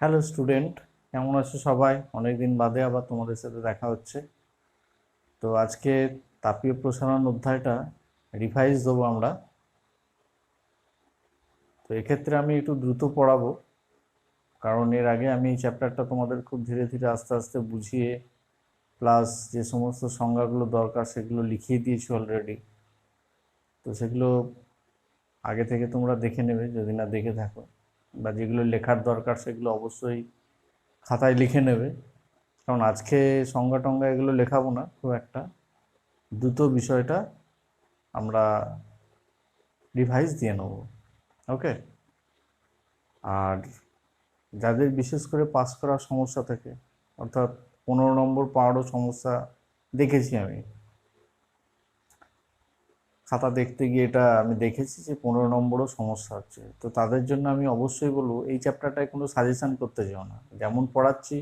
Hello student, কেমন আছো সবাই? অনেকদিন বাদে আবার তোমাদের সাথে দেখা হচ্ছে। তো আজকে তাপীয় প্রসারণ অধ্যায়টা রিভাইজ দেবো আমরা। তো এক্ষেত্রে আমি একটু দ্রুত পড়াবো, কারণ এর আগে আমি এই চ্যাপ্টারটা তোমাদের খুব ধীরে ধীরে আস্তে আস্তে বুঝিয়ে প্লাস যে সমস্ত সংজ্ঞাগুলো দরকার সেগুলো লিখিয়ে দিয়েছি অলরেডি। তো সেগুলো আগে থেকে তোমরা দেখে নেবে যদি না দেখে থাকো, বা যেগুলো লেখার দরকার সেগুলো অবশ্যই খাতায় লিখে নেবে। কারণ আজকে সংজ্ঞা টঙ্গা এগুলো লেখাবো না খুব একটা, দ্রুত বিষয়টা আমরা রিভাইজ দিয়ে নেব। ওকে। আর যাদের বিশেষ করে পাস করার সমস্যা থাকে, অর্থাৎ 15 নম্বর পাওয়ারও সমস্যা দেখেছি আমি, খাতা দেখতে গিয়ে এটা আমি দেখেছি যে 15 নম্বরও সমস্যা হচ্ছে। তো তাদের জন্য আমি অবশ্যই বলবো এই চ্যাপ্টারটায় কোনো সাজেশান করতে যেও না, যেমন পড়াচ্ছি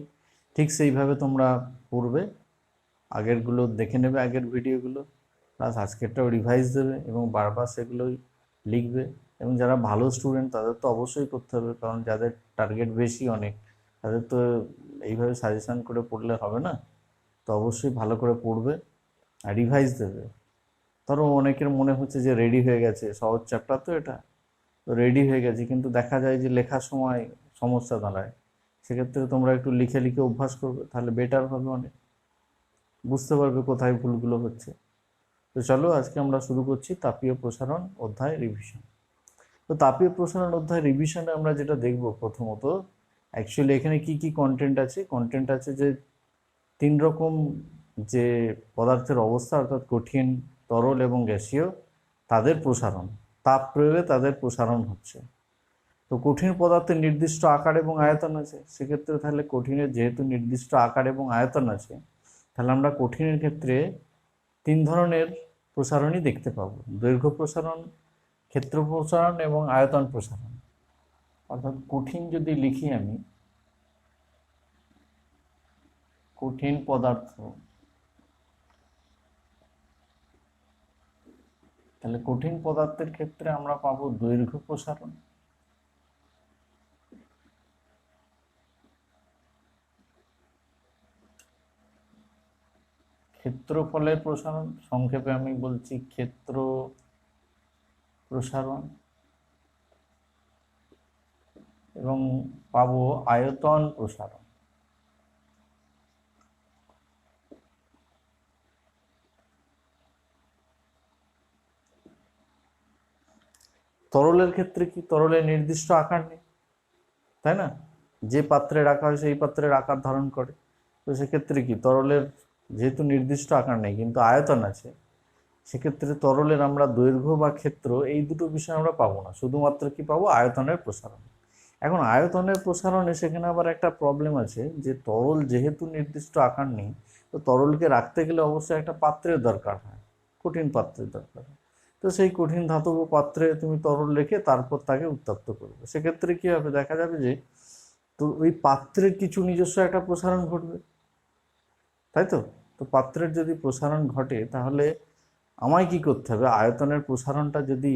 ঠিক সেইভাবে তোমরা পড়বে, আগেরগুলো দেখে নেবে, আগের ভিডিওগুলো, প্লাস আজকেরটাও রিভাইজ দেবে এবং বারবার সেগুলোই লিখবে। এবং যারা ভালো স্টুডেন্ট তাদের তো অবশ্যই করতে হবে, কারণ যাদের টার্গেট বেশি অনেক, তাদের তো এইভাবে সাজেশান করে পড়লে হবে না। তো অবশ্যই ভালো করে পড়বে আর রিভাইজ দেবে। ধরো অনেকের মনে হচ্ছে যে রেডি হয়ে গেছে, সহজ চ্যাপ্টার তো এটা, তো রেডি হয়ে গেছে, কিন্তু দেখা যায় যে লেখার সময় সমস্যা দাঁড়ায়। সেক্ষেত্রে তোমরা একটু লিখে লিখে অভ্যাস করবে, তাহলে বেটার হবে, অনেক বুঝতে পারবে কোথায় ভুলগুলো হচ্ছে। তো চলো আজকে আমরা শুরু করছি তাপীয় প্রসারণ অধ্যায় রিভিশন। তো তাপীয় প্রসারণ অধ্যায় রিভিশনে আমরা যেটা দেখব প্রথমত, অ্যাকচুয়ালি এখানে কি কি কন্টেন্ট আছে। কন্টেন্ট আছে যে 3 রকম যে পদার্থের অবস্থা, অর্থাৎ কঠিন, তরল এবং গ্যাসীয়, তাদের প্রসারণ, তাপ প্রয়োগে তাদের প্রসারণ হচ্ছে। তো কঠিন পদার্থের নির্দিষ্ট আকার এবং আয়তন আছে, সেক্ষেত্রে তাহলে কঠিনের যেহেতু নির্দিষ্ট আকার এবং আয়তন আছে, তাহলে আমরা কঠিনের ক্ষেত্রে 3 ধরনের প্রসারণই দেখতে পাবো: দৈর্ঘ্য প্রসারণ, ক্ষেত্র প্রসারণ এবং আয়তন প্রসারণ। অর্থাৎ কঠিন যদি লিখি আমি, কঠিন পদার্থ, তাহলে কঠিন পদার্থের ক্ষেত্রে আমরা পাবো দৈর্ঘ্য প্রসারণ, ক্ষেত্রফলের প্রসারণ, সংক্ষেপে আমি বলছি ক্ষেত্র প্রসারণ, এবং পাবো আয়তন প্রসারণ। তরলের ক্ষেত্রে কি, তরলের নির্দিষ্ট আকার নেই, তাই না? যে পাত্রে রাখা হয় সেই পাত্রের আকার ধারণ করে। তো সেক্ষেত্রে কি, তরলের যেহেতু নির্দিষ্ট আকার নেই কিন্তু আয়তন আছে, সেক্ষেত্রে তরলের আমরা দৈর্ঘ্য বা ক্ষেত্র এই দুটো বিষয় আমরা পাবো না, শুধুমাত্র কি পাবো, আয়তনের প্রসারণ। এখন আয়তনের প্রসারণে সেখানে আবার একটা প্রবলেম আছে, যে তরল যেহেতু নির্দিষ্ট আকার নেই, তো তরলকে রাখতে গেলে অবশ্যই একটা পাত্রের দরকার হয়, কঠিন পাত্রের দরকার হয়। তো সেই কঠিন ধাতব পাত্রে তুমি তরল রেখে তারপর তাকে উত্তপ্ত করবে, সেক্ষেত্রে কি হবে, দেখা যাবে যে তো ওই পাত্রের কিছু নিজস্ব একটা প্রসারণ ঘটবে, তাই তো? তো পাত্রের যদি প্রসারণ ঘটে, তাহলে আমায় কি করতে হবে, আয়তনের প্রসারণটা যদি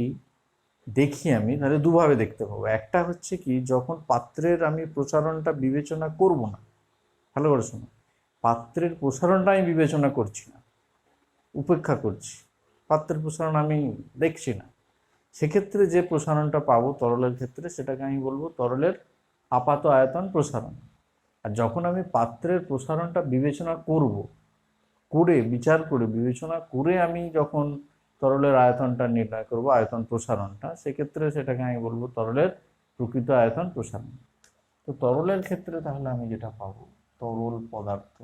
দেখি আমি, তাহলে দুভাবে দেখতে পাবো। একটা হচ্ছে কি, যখন পাত্রের আমি প্রসারণটা বিবেচনা করব না, ভালো করে শোনো, পাত্রের প্রসারণটা আমি বিবেচনা করছি না, উপেক্ষা করছি, পাত্রের প্রসারণ আমি দেখছি না, সেক্ষেত্রে যে প্রসারণটা পাবো তরলের ক্ষেত্রে, সেটাকে আমি বলবো তরলের আপাত আয়তন প্রসারণ। আর যখন আমি পাত্রের প্রসারণটা বিবেচনা করব, করে বিচার করে বিবেচনা করে আমি যখন তরলের আয়তনটা নির্ণয় করব, আয়তন প্রসারণটা, সেক্ষেত্রে সেটাকে আমি বলবো তরলের প্রকৃত আয়তন প্রসারণ। তো তরলের ক্ষেত্রে তাহলে আমি যেটা পাবো, তরল পদার্থ,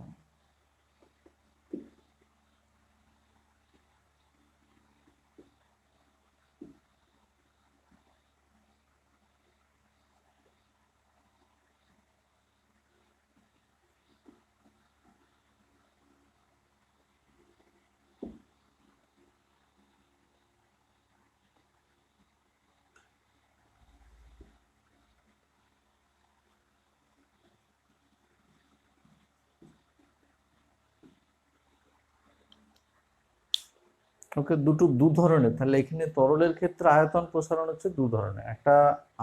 ওকে, দু ধরনের। তাহলে এখানে তরলের ক্ষেত্রে আয়তন প্রসারণ হচ্ছে 2 ধরনের, একটা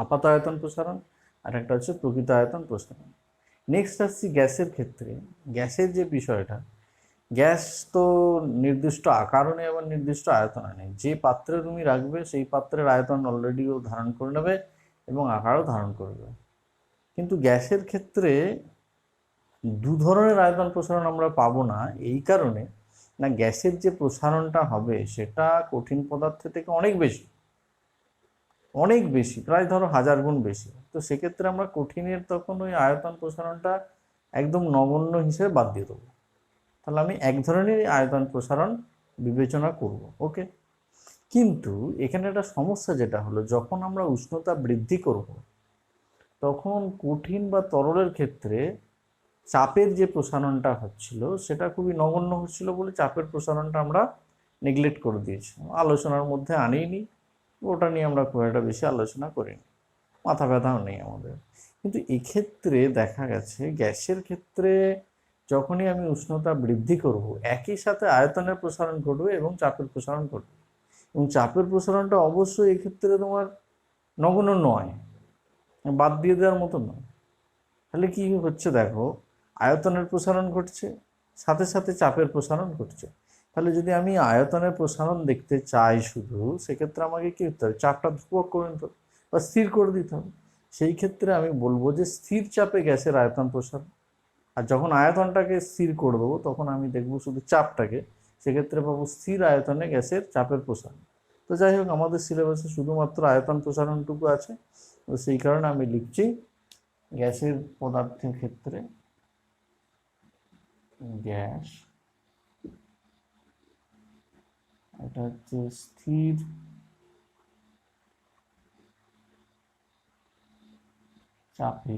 আপাত আয়তন প্রসারণ, আর একটা হচ্ছে প্রকৃত আয়তন প্রসারণ। নেক্সট আসছি গ্যাসের ক্ষেত্রে। গ্যাসের যে বিষয়টা, গ্যাস তো নির্দিষ্ট আকারও নেই আবার নির্দিষ্ট আয়তনে নেই। যে পাত্রে তুমি রাখবে সেই পাত্রের আয়তন অলরেডি ও ধারণ করে নেবে এবং আকারও ধারণ করবে। কিন্তু গ্যাসের ক্ষেত্রে দু ধরনের আয়তন প্রসারণ আমরা পাবো না, এই কারণে না গ্যাসের যে প্রসারণটা হবে সেটা কঠিন পদার্থের থেকে অনেক বেশি, অনেক বেশি, প্রায় ধরো 1000 গুণ বেশি। তো সেক্ষেত্রে আমরা কঠিনের তখন ওই আয়তন প্রসারণটা একদম নগণ্য হিসেবে বাদ দিয়ে দেবো। তাহলে আমি এক ধরনের আয়তন প্রসারণ বিবেচনা করব। ওকে, কিন্তু এখানে একটা সমস্যা যেটা হলো, যখন আমরা উষ্ণতা বৃদ্ধি করব তখন কঠিন বা তরলের ক্ষেত্রে চাপের যে প্রসারণটা হচ্ছিল সেটা খুবই নগণ্য হচ্ছিল বলে চাপের প্রসারণটা আমরা নেগলেক্ট করে দিয়েছি, আলোচনার মধ্যে আনিনি, ওটা নিয়ে আমরা খুব একটা বেশি আলোচনা করিনি, মাথা ব্যথাও নেই আমাদের। কিন্তু এক্ষেত্রে দেখা গেছে গ্যাসের ক্ষেত্রে যখনই আমি উষ্ণতা বৃদ্ধি করব একই সাথে আয়তনের প্রসারণ ঘটবে এবং চাপের প্রসারণ ঘটবে, এবং চাপের প্রসারণটা অবশ্যই এক্ষেত্রে তোমার নগণ্য নয়, বাদ দিয়ে দেওয়ার মতো নয়। তাহলে কি হচ্ছে দেখো, আয়তনের প্রসারণ ঘটছে, সাথে সাথে চাপের প্রসারণ ঘটছে। তাহলে যদি আমি আয়তনের প্রসারণ দেখতে চাই শুধু, সেক্ষেত্রে আমাকে কি করতে হবে, চাপটা ধ্রুবক করে নিতে হবে বা স্থির করে দিতে হবে। সেই ক্ষেত্রে আমি বলবো যে স্থির চাপে গ্যাসের আয়তন প্রসারণ। আর যখন আয়তনটাকে স্থির করে দেবো তখন আমি দেখবো শুধু চাপটাকে, সেক্ষেত্রে পাবো স্থির আয়তনে গ্যাসের চাপের প্রসারণ। তো যাই হোক, আমাদের সিলেবাসে শুধুমাত্র আয়তন প্রসারণটুকু আছে, তো সেই কারণে আমি লিখছি গ্যাসের পদার্থের ক্ষেত্রে গ্যাস, এটা হচ্ছে স্থির চাপে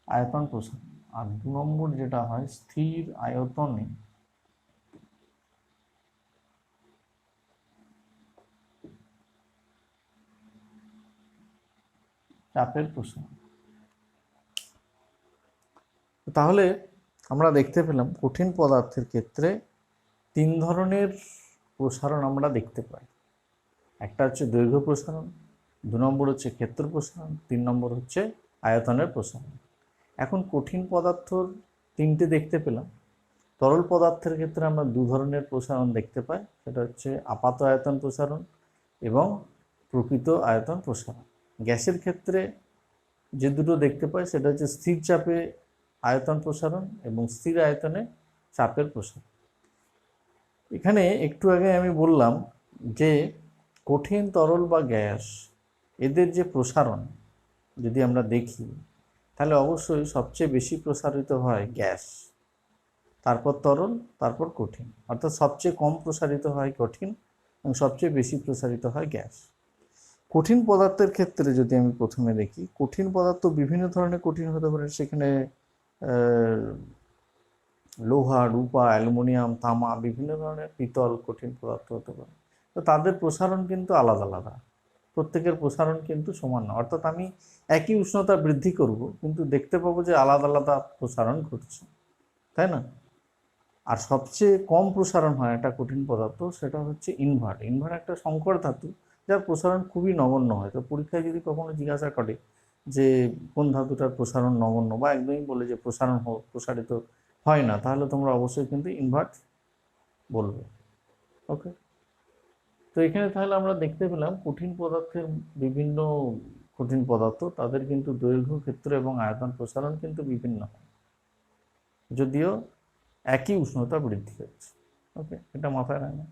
আয়তন প্রসারণ। আর 2 নম্বর যেটা হয় স্থির আয়তনে চাপের প্রসারণ। তাহলে আমরা দেখতে পেলাম কঠিন পদার্থের ক্ষেত্রে 3 ধরনের প্রসারণ আমরা দেখতে পাই। একটা হচ্ছে দৈর্ঘ্য প্রসারণ, 2 নম্বর হচ্ছে ক্ষেত্র প্রসারণ, 3 নম্বর হচ্ছে আয়তনের প্রসারণ। এখন কঠিন পদার্থর 3টে দেখতে পেলাম। তরল পদার্থের ক্ষেত্রে আমরা 2 ধরনের প্রসারণ দেখতে পাই, সেটা হচ্ছে আপাত আয়তন প্রসারণ এবং প্রকৃত আয়তন প্রসারণ। গ্যাসের ক্ষেত্রে যে দুটো দেখতে পাই সেটা হচ্ছে স্থির চাপে আয়তন প্রসারণ এবং স্থির আয়তনে চাপের প্রসারণ। এখানে একটু আগে আমি বললাম যে কঠিন তরল বা গ্যাস এদের যে প্রসারণ যদি আমরা দেখি, তাহলে অবশ্যই সবচেয়ে বেশি প্রসারিত হয় গ্যাস, তারপর তরল, তারপর কঠিন। অর্থাৎ সবচেয়ে কম প্রসারিত হয় কঠিন এবং সবচেয়ে বেশি প্রসারিত হয় গ্যাস। কঠিন পদার্থের ক্ষেত্রে যদি আমি প্রথমে দেখি, কঠিন পদার্থ বিভিন্ন ধরনের কঠিন হতে পারে। সেখানে লোহা, রূপা, অ্যালুমিনিয়াম, তামা, বিভিন্ন ধরনের পিতল কঠিন পদার্থ হতে পারে। তো তাদের প্রসারণ কিন্তু আলাদা আলাদা, প্রত্যেকের প্রসারণ কিন্তু সমান না। অর্থাৎ আমি একই উষ্ণতা বৃদ্ধি করব কিন্তু দেখতে পাবো যে আলাদা আলাদা প্রসারণ ঘটছে, তাই না? আর সবচেয়ে কম প্রসারণ হয় একটা কঠিন পদার্থ, সেটা হচ্ছে ইনভার্ট। ইনভার্ট একটা সংকর ধাতু যার প্রসারণ খুবই নগণ্য হয়। তো পরীক্ষায় যদি কখনো জিজ্ঞাসা করে যে কোন ধাতুটার প্রসারণ নগণ্য বা একদমই বলে যে প্রসারিত হয় না, তাহলে তোমরা অবশ্যই কিন্তু ইনভার্ট বলবে। ওকে, তো এখানে তাহলে আমরা দেখতে পেলাম কঠিন পদার্থের বিভিন্ন কঠিন পদার্থ তাদের কিন্তু দৈর্ঘ্য, ক্ষেত্র এবং আয়তন প্রসারণ কিন্তু বিভিন্ন হয়, যদিও একই উষ্ণতা বৃদ্ধি হচ্ছে। ওকে, এটা মাথায় রাখবেন।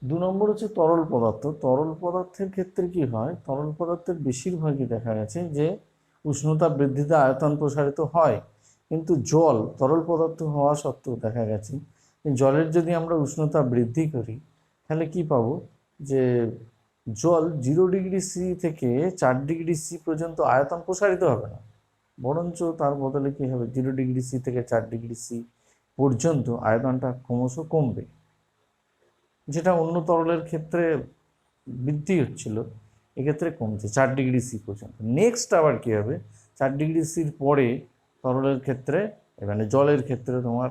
2 নম্বর হচ্ছে তরল পদার্থ। তরল পদার্থের ক্ষেত্রে কি হয়, তরল পদার্থের বেশিরভাগই দেখা গেছে যে উষ্ণতা বৃদ্ধিতে আয়তন প্রসারিত হয়, কিন্তু জল তরল পদার্থ হওয়া সত্ত্বেও দেখা গেছে জলের যদি আমরা উষ্ণতা বৃদ্ধি করি তাহলে কি পাবো, যে জল 0°C থেকে 4°C পর্যন্ত আয়তন প্রসারিত হবে না, বরঞ্চ তার বদলে কি হবে, 0°C থেকে 4°C পর্যন্ত আয়তনটা ক্রমশ কমবে, যেটা অন্য তরলের ক্ষেত্রে বৃদ্ধি হচ্ছিল এক্ষেত্রে কমছে 4°C পর্যন্ত। নেক্সট আবার কি হবে, 4°C পরে তরলের ক্ষেত্রে মানে জলের ক্ষেত্রে তোমার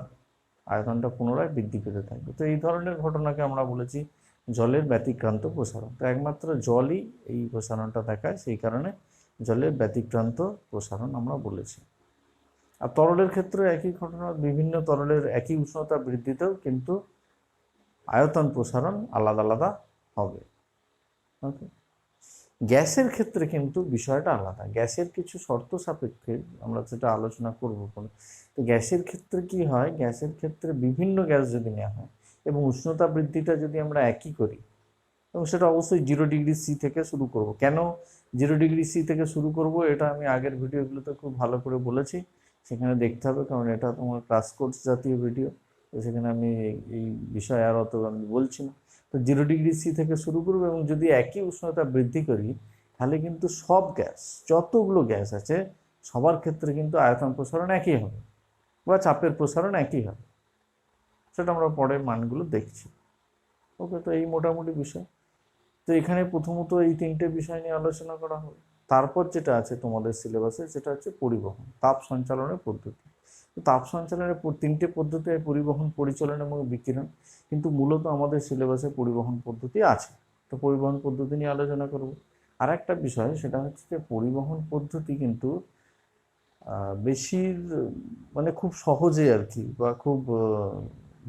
আয়তনটা পুনরায় বৃদ্ধি পেতে থাকবে। তো এই ধরনের ঘটনাকে আমরা বলেছি জলের ব্যতিক্রান্ত প্রসারণ। তো একমাত্র জলই এই প্রসারণটা দেখায়, সেই কারণে জলের ব্যতিক্রান্ত প্রসারণ আমরা বলেছি। আর তরলের ক্ষেত্রে একই ঘটনা, বিভিন্ন তরলের একই উষ্ণতা বৃদ্ধিতেও কিন্তু আয়তন প্রসারণ আলাদা আলাদা হবে। ওকে, গ্যাসের ক্ষেত্রে কিন্তু বিষয়টা আলাদা। গ্যাসের কিছু শর্ত সাপেক্ষে আমরা সেটা আলোচনা করব পরে। তো গ্যাসের ক্ষেত্রে কি হয়, গ্যাসের ক্ষেত্রে বিভিন্ন গ্যাস যদি নেওয়া হয় এবং উষ্ণতা বৃদ্ধিটা যদি আমরা একই করি, এবং সেটা অবশ্যই 0°C থেকে শুরু করব। কেন 0°C থেকে শুরু করব এটা আমি আগের ভিডিওগুলোতে খুব ভালো করে বলেছি, সেখানে দেখতে হবে, কারণ এটা তোমার ক্লাস কোর্স জাতীয় ভিডিও, তো সেখানে আমি এই বিষয়ে আর অত আমি বলছি না। তো 0°C থেকে শুরু করবো, এবং যদি একই উষ্ণতা বৃদ্ধি করি তাহলে কিন্তু সব গ্যাস, যতগুলো গ্যাস আছে সবার ক্ষেত্রে কিন্তু আয়তন প্রসারণ একই হবে বা চাপের প্রসারণ একই হবে। সেটা আমরা পরের মানগুলো দেখছি। ওকে, তো এই মোটামুটি বিষয়। তো এখানে প্রথমত এই তিনটে বিষয় নিয়ে আলোচনা করা হবে। তারপর যেটা আছে তোমাদের সিলেবাসে সেটা হচ্ছে পরিবহন, তাপ সঞ্চালনের পদ্ধতি। তো তাপ সঞ্চালনের তিনটে পদ্ধতি, পরিবহন, পরিচালন এবং বিকিরণ, কিন্তু মূলত আমাদের সিলেবাসে পরিবহন পদ্ধতি আছে। তো পরিবহন পদ্ধতি নিয়ে আলোচনা করব। আর একটা বিষয় সেটা হচ্ছে যে পরিবহন পদ্ধতি কিন্তু বেশির মানে খুব সহজে আর কি, বা খুব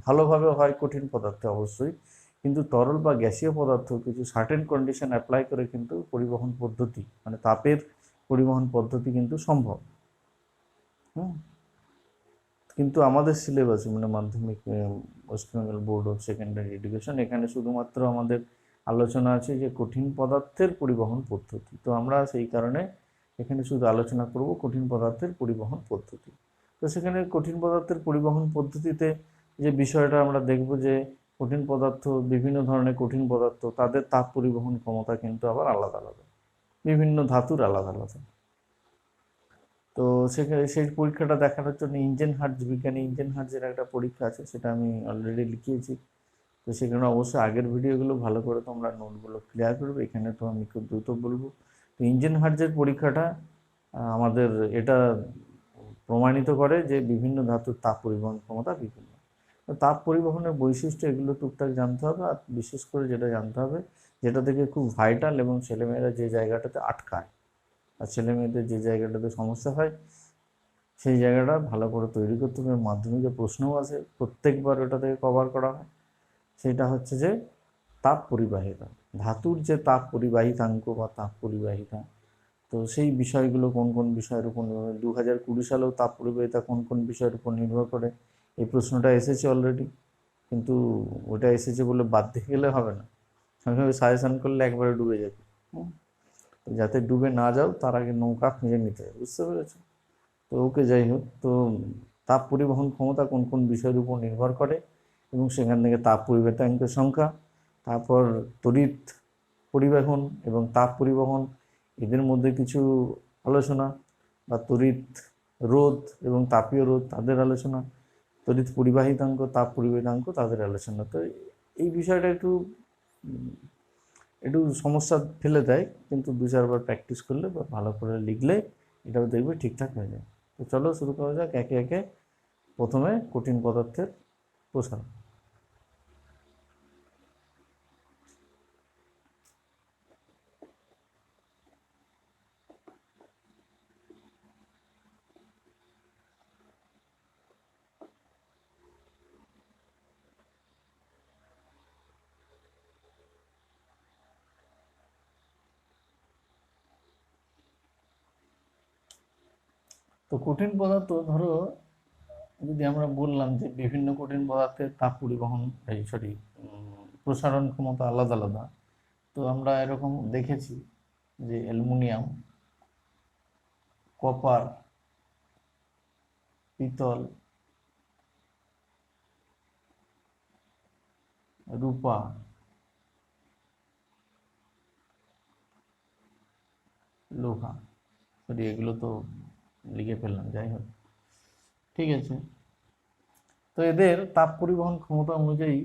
ভালোভাবে হয় কঠিন পদার্থে অবশ্যই, কিন্তু তরল বা গ্যাসীয় পদার্থ কিছু সার্টেন কন্ডিশন অ্যাপ্লাই করে কিন্তু পরিবহন পদ্ধতি মানে তাপের পরিবহন পদ্ধতি কিন্তু সম্ভব। কিন্তু আমাদের সিলেবাসে মানে মাধ্যমিক West Bengal board of secondary education, এখানে শুধুমাত্র আমাদের আলোচনা আছে যে কঠিন পদার্থের পরিবহন পদ্ধতি। তো আমরা সেই কারণে এখানে শুধু আলোচনা করব কঠিন পদার্থের পরিবহন পদ্ধতি। তো সেখানে কঠিন পদার্থের পরিবহন পদ্ধতিতে যে বিষয়টা আমরা দেখব যে কঠিন পদার্থ, বিভিন্ন ধরনের কঠিন পদার্থ, তাদের তাপ পরিবহন ক্ষমতা কিন্তু আবার আলাদা আলাদা, বিভিন্ন ধাতুর আলাদা আলাদা। তো সেখানে সেই পরীক্ষাটা দেখানোর জন্য বিজ্ঞানী ইঞ্জেনহার্জের একটা পরীক্ষা আছে, সেটা আমি অলরেডি লিখিয়েছি। তো সেখানে অবশ্যই আগের ভিডিওগুলো ভালো করে তোমরা নোটগুলো ক্লিয়ার করবে, এখানে তো আমি খুব দ্রুত বলবো। তো ইঞ্জেনহার্জের পরীক্ষাটা আমাদের এটা প্রমাণিত করে যে বিভিন্ন ধাতুর তাপ পরিবহন ক্ষমতা বিভিন্ন। তাপ পরিবহনের বৈশিষ্ট্য এগুলো টুকটাক জানতে হবে, আর বিশেষ করে যেটা জানতে হবে, যেটা থেকে খুব ভাইটাল এবং ছেলেমেয়েরা যে জায়গাটাতে আটকায় আর ছেলেমেয়েদের যে জায়গাটাতে সমস্যা হয় সেই জায়গাটা ভালো করে তৈরি করতে হবে। মাধ্যমিকে প্রশ্নও আছে, প্রত্যেকবার ওটা থেকে কভার করা হয়। সেটা হচ্ছে যে তাপ পরিবাহিতা, ধাতুর যে তাপ পরিবাহিতাঙ্ক বা তাপ পরিবাহিতা, তো সেই বিষয়গুলো কোন কোন বিষয়ের উপর নির্ভর করে, 2020 সালেও তাপ পরিবাহিতা কোন কোন বিষয়ের উপর নির্ভর করে, এই প্রশ্নটা এসেছে অলরেডি। কিন্তু ওটা এসেছে বলে বাদ দিয়ে গেলে হবে না, সঙ্গে সাজেশন করলে একবারে ডুবে যাবে। যাতে ডুবে না যাও তার আগে নৌকা খুঁজে নিতে হবে, বুঝতে পেরেছো? তো ওকে, যাই হোক, তো তাপ পরিবহন ক্ষমতা কোন কোন বিষয়ের উপর নির্ভর করে এবং সেখান থেকে তাপ পরিবাহিতাঙ্কের সংখ্যা, তারপর তড়িৎ পরিবহন এবং তাপ পরিবহন, এদের মধ্যে কিছু আলোচনা, বা তড়িৎ রোধ এবং তাপীয় রোধ তাদের আলোচনা, তড়িৎ পরিবাহিতাঙ্ক, তাপ পরিবাহিতাঙ্ক তাদের আলোচনা। তো এই বিষয়টা একটু একটু সমস্যা ফেলে দেয়, কিন্তু 2-4 বার প্র্যাকটিস করলে বা ভালো করে লিখলে এটাও দেখবে ঠিকঠাক হয়ে যায়। তো চলো শুরু করা যাক একে একে। প্রথমে কঠিন পদার্থের প্রসারণ। তো কঠিন পদার্থ ধরো, যদি আমরা বললাম যে বিভিন্ন কঠিন পদার্থের তাপ পরিবহন প্রসারণ ক্ষমতা আলাদা আলাদা, তো আমরা এরকম দেখেছি যে অ্যালুমিনিয়াম, কপার, পিতল, রূপা, লোহা, এগুলো তো লিখে ফেললাম, যাই হোক, ঠিক আছে। তো এদের তাপ পরিবহন ক্ষমতা অনুযায়ী,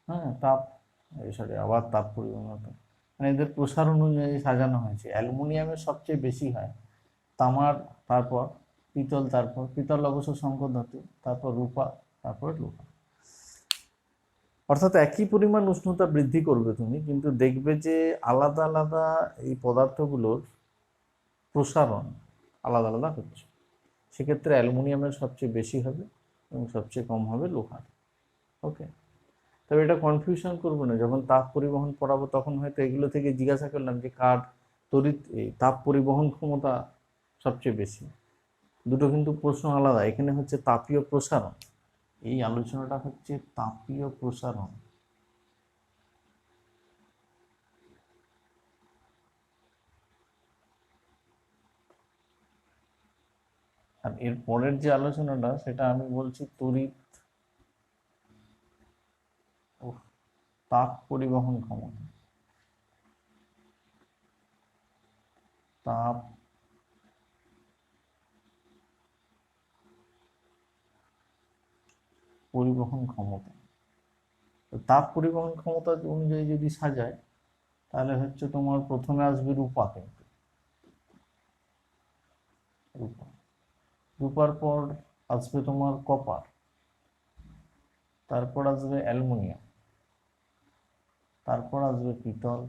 হ্যাঁ, আবার তাপ পরিবহন মানে এদের প্রসার অনুযায়ী সাজানো হয়েছে। অ্যালুমিনিয়ামের সবচেয়ে বেশি হয়, তামার, তারপর পিতল, তারপর পিতল অবশ্য সংকর ধাতু, তারপর রূপা, তারপর লোহা। অর্থাৎ একই পরিমাণ উষ্ণতা বৃদ্ধি করবে তুমি, কিন্তু দেখবে যে আলাদা আলাদা এই পদার্থগুলোর প্রসারণ আলাদা আলাদা হচ্ছে। সেক্ষেত্রে অ্যালুমিনিয়ামের সবচেয়ে বেশি হবে এবং সবচেয়ে কম হবে লোহার। ওকে, তবে এটা কনফিউশন করবো না, যখন তাপ পরিবহন পড়াবো তখন হয়তো এগুলো থেকে জিজ্ঞাসা করলাম যে কার এই তাপ পরিবহন ক্ষমতা সবচেয়ে বেশি। দুটো কিন্তু প্রশ্ন আলাদা। এখানে হচ্ছে তাপীয় প্রসারণ, এই আলোচনাটা হচ্ছে তাপীয় প্রসারণ। আর এর পরের যে আলোচনাটা সেটা আমি বলছি তড়িৎ ও তাপ পরিবহন ক্ষমতা। তাপ পরিবহন ক্ষমতা। তো তাপ পরিবহন ক্ষমতা অনুযায়ী যদি সাজায় তাহলে হচ্ছে তোমার প্রথমে আসবে রূপা, কিন্তু রূপা, রূপার পর আসবে তোমার কপার, তারপর আসবে অ্যালুমিনিয়াম, তারপর আসবে পিতল,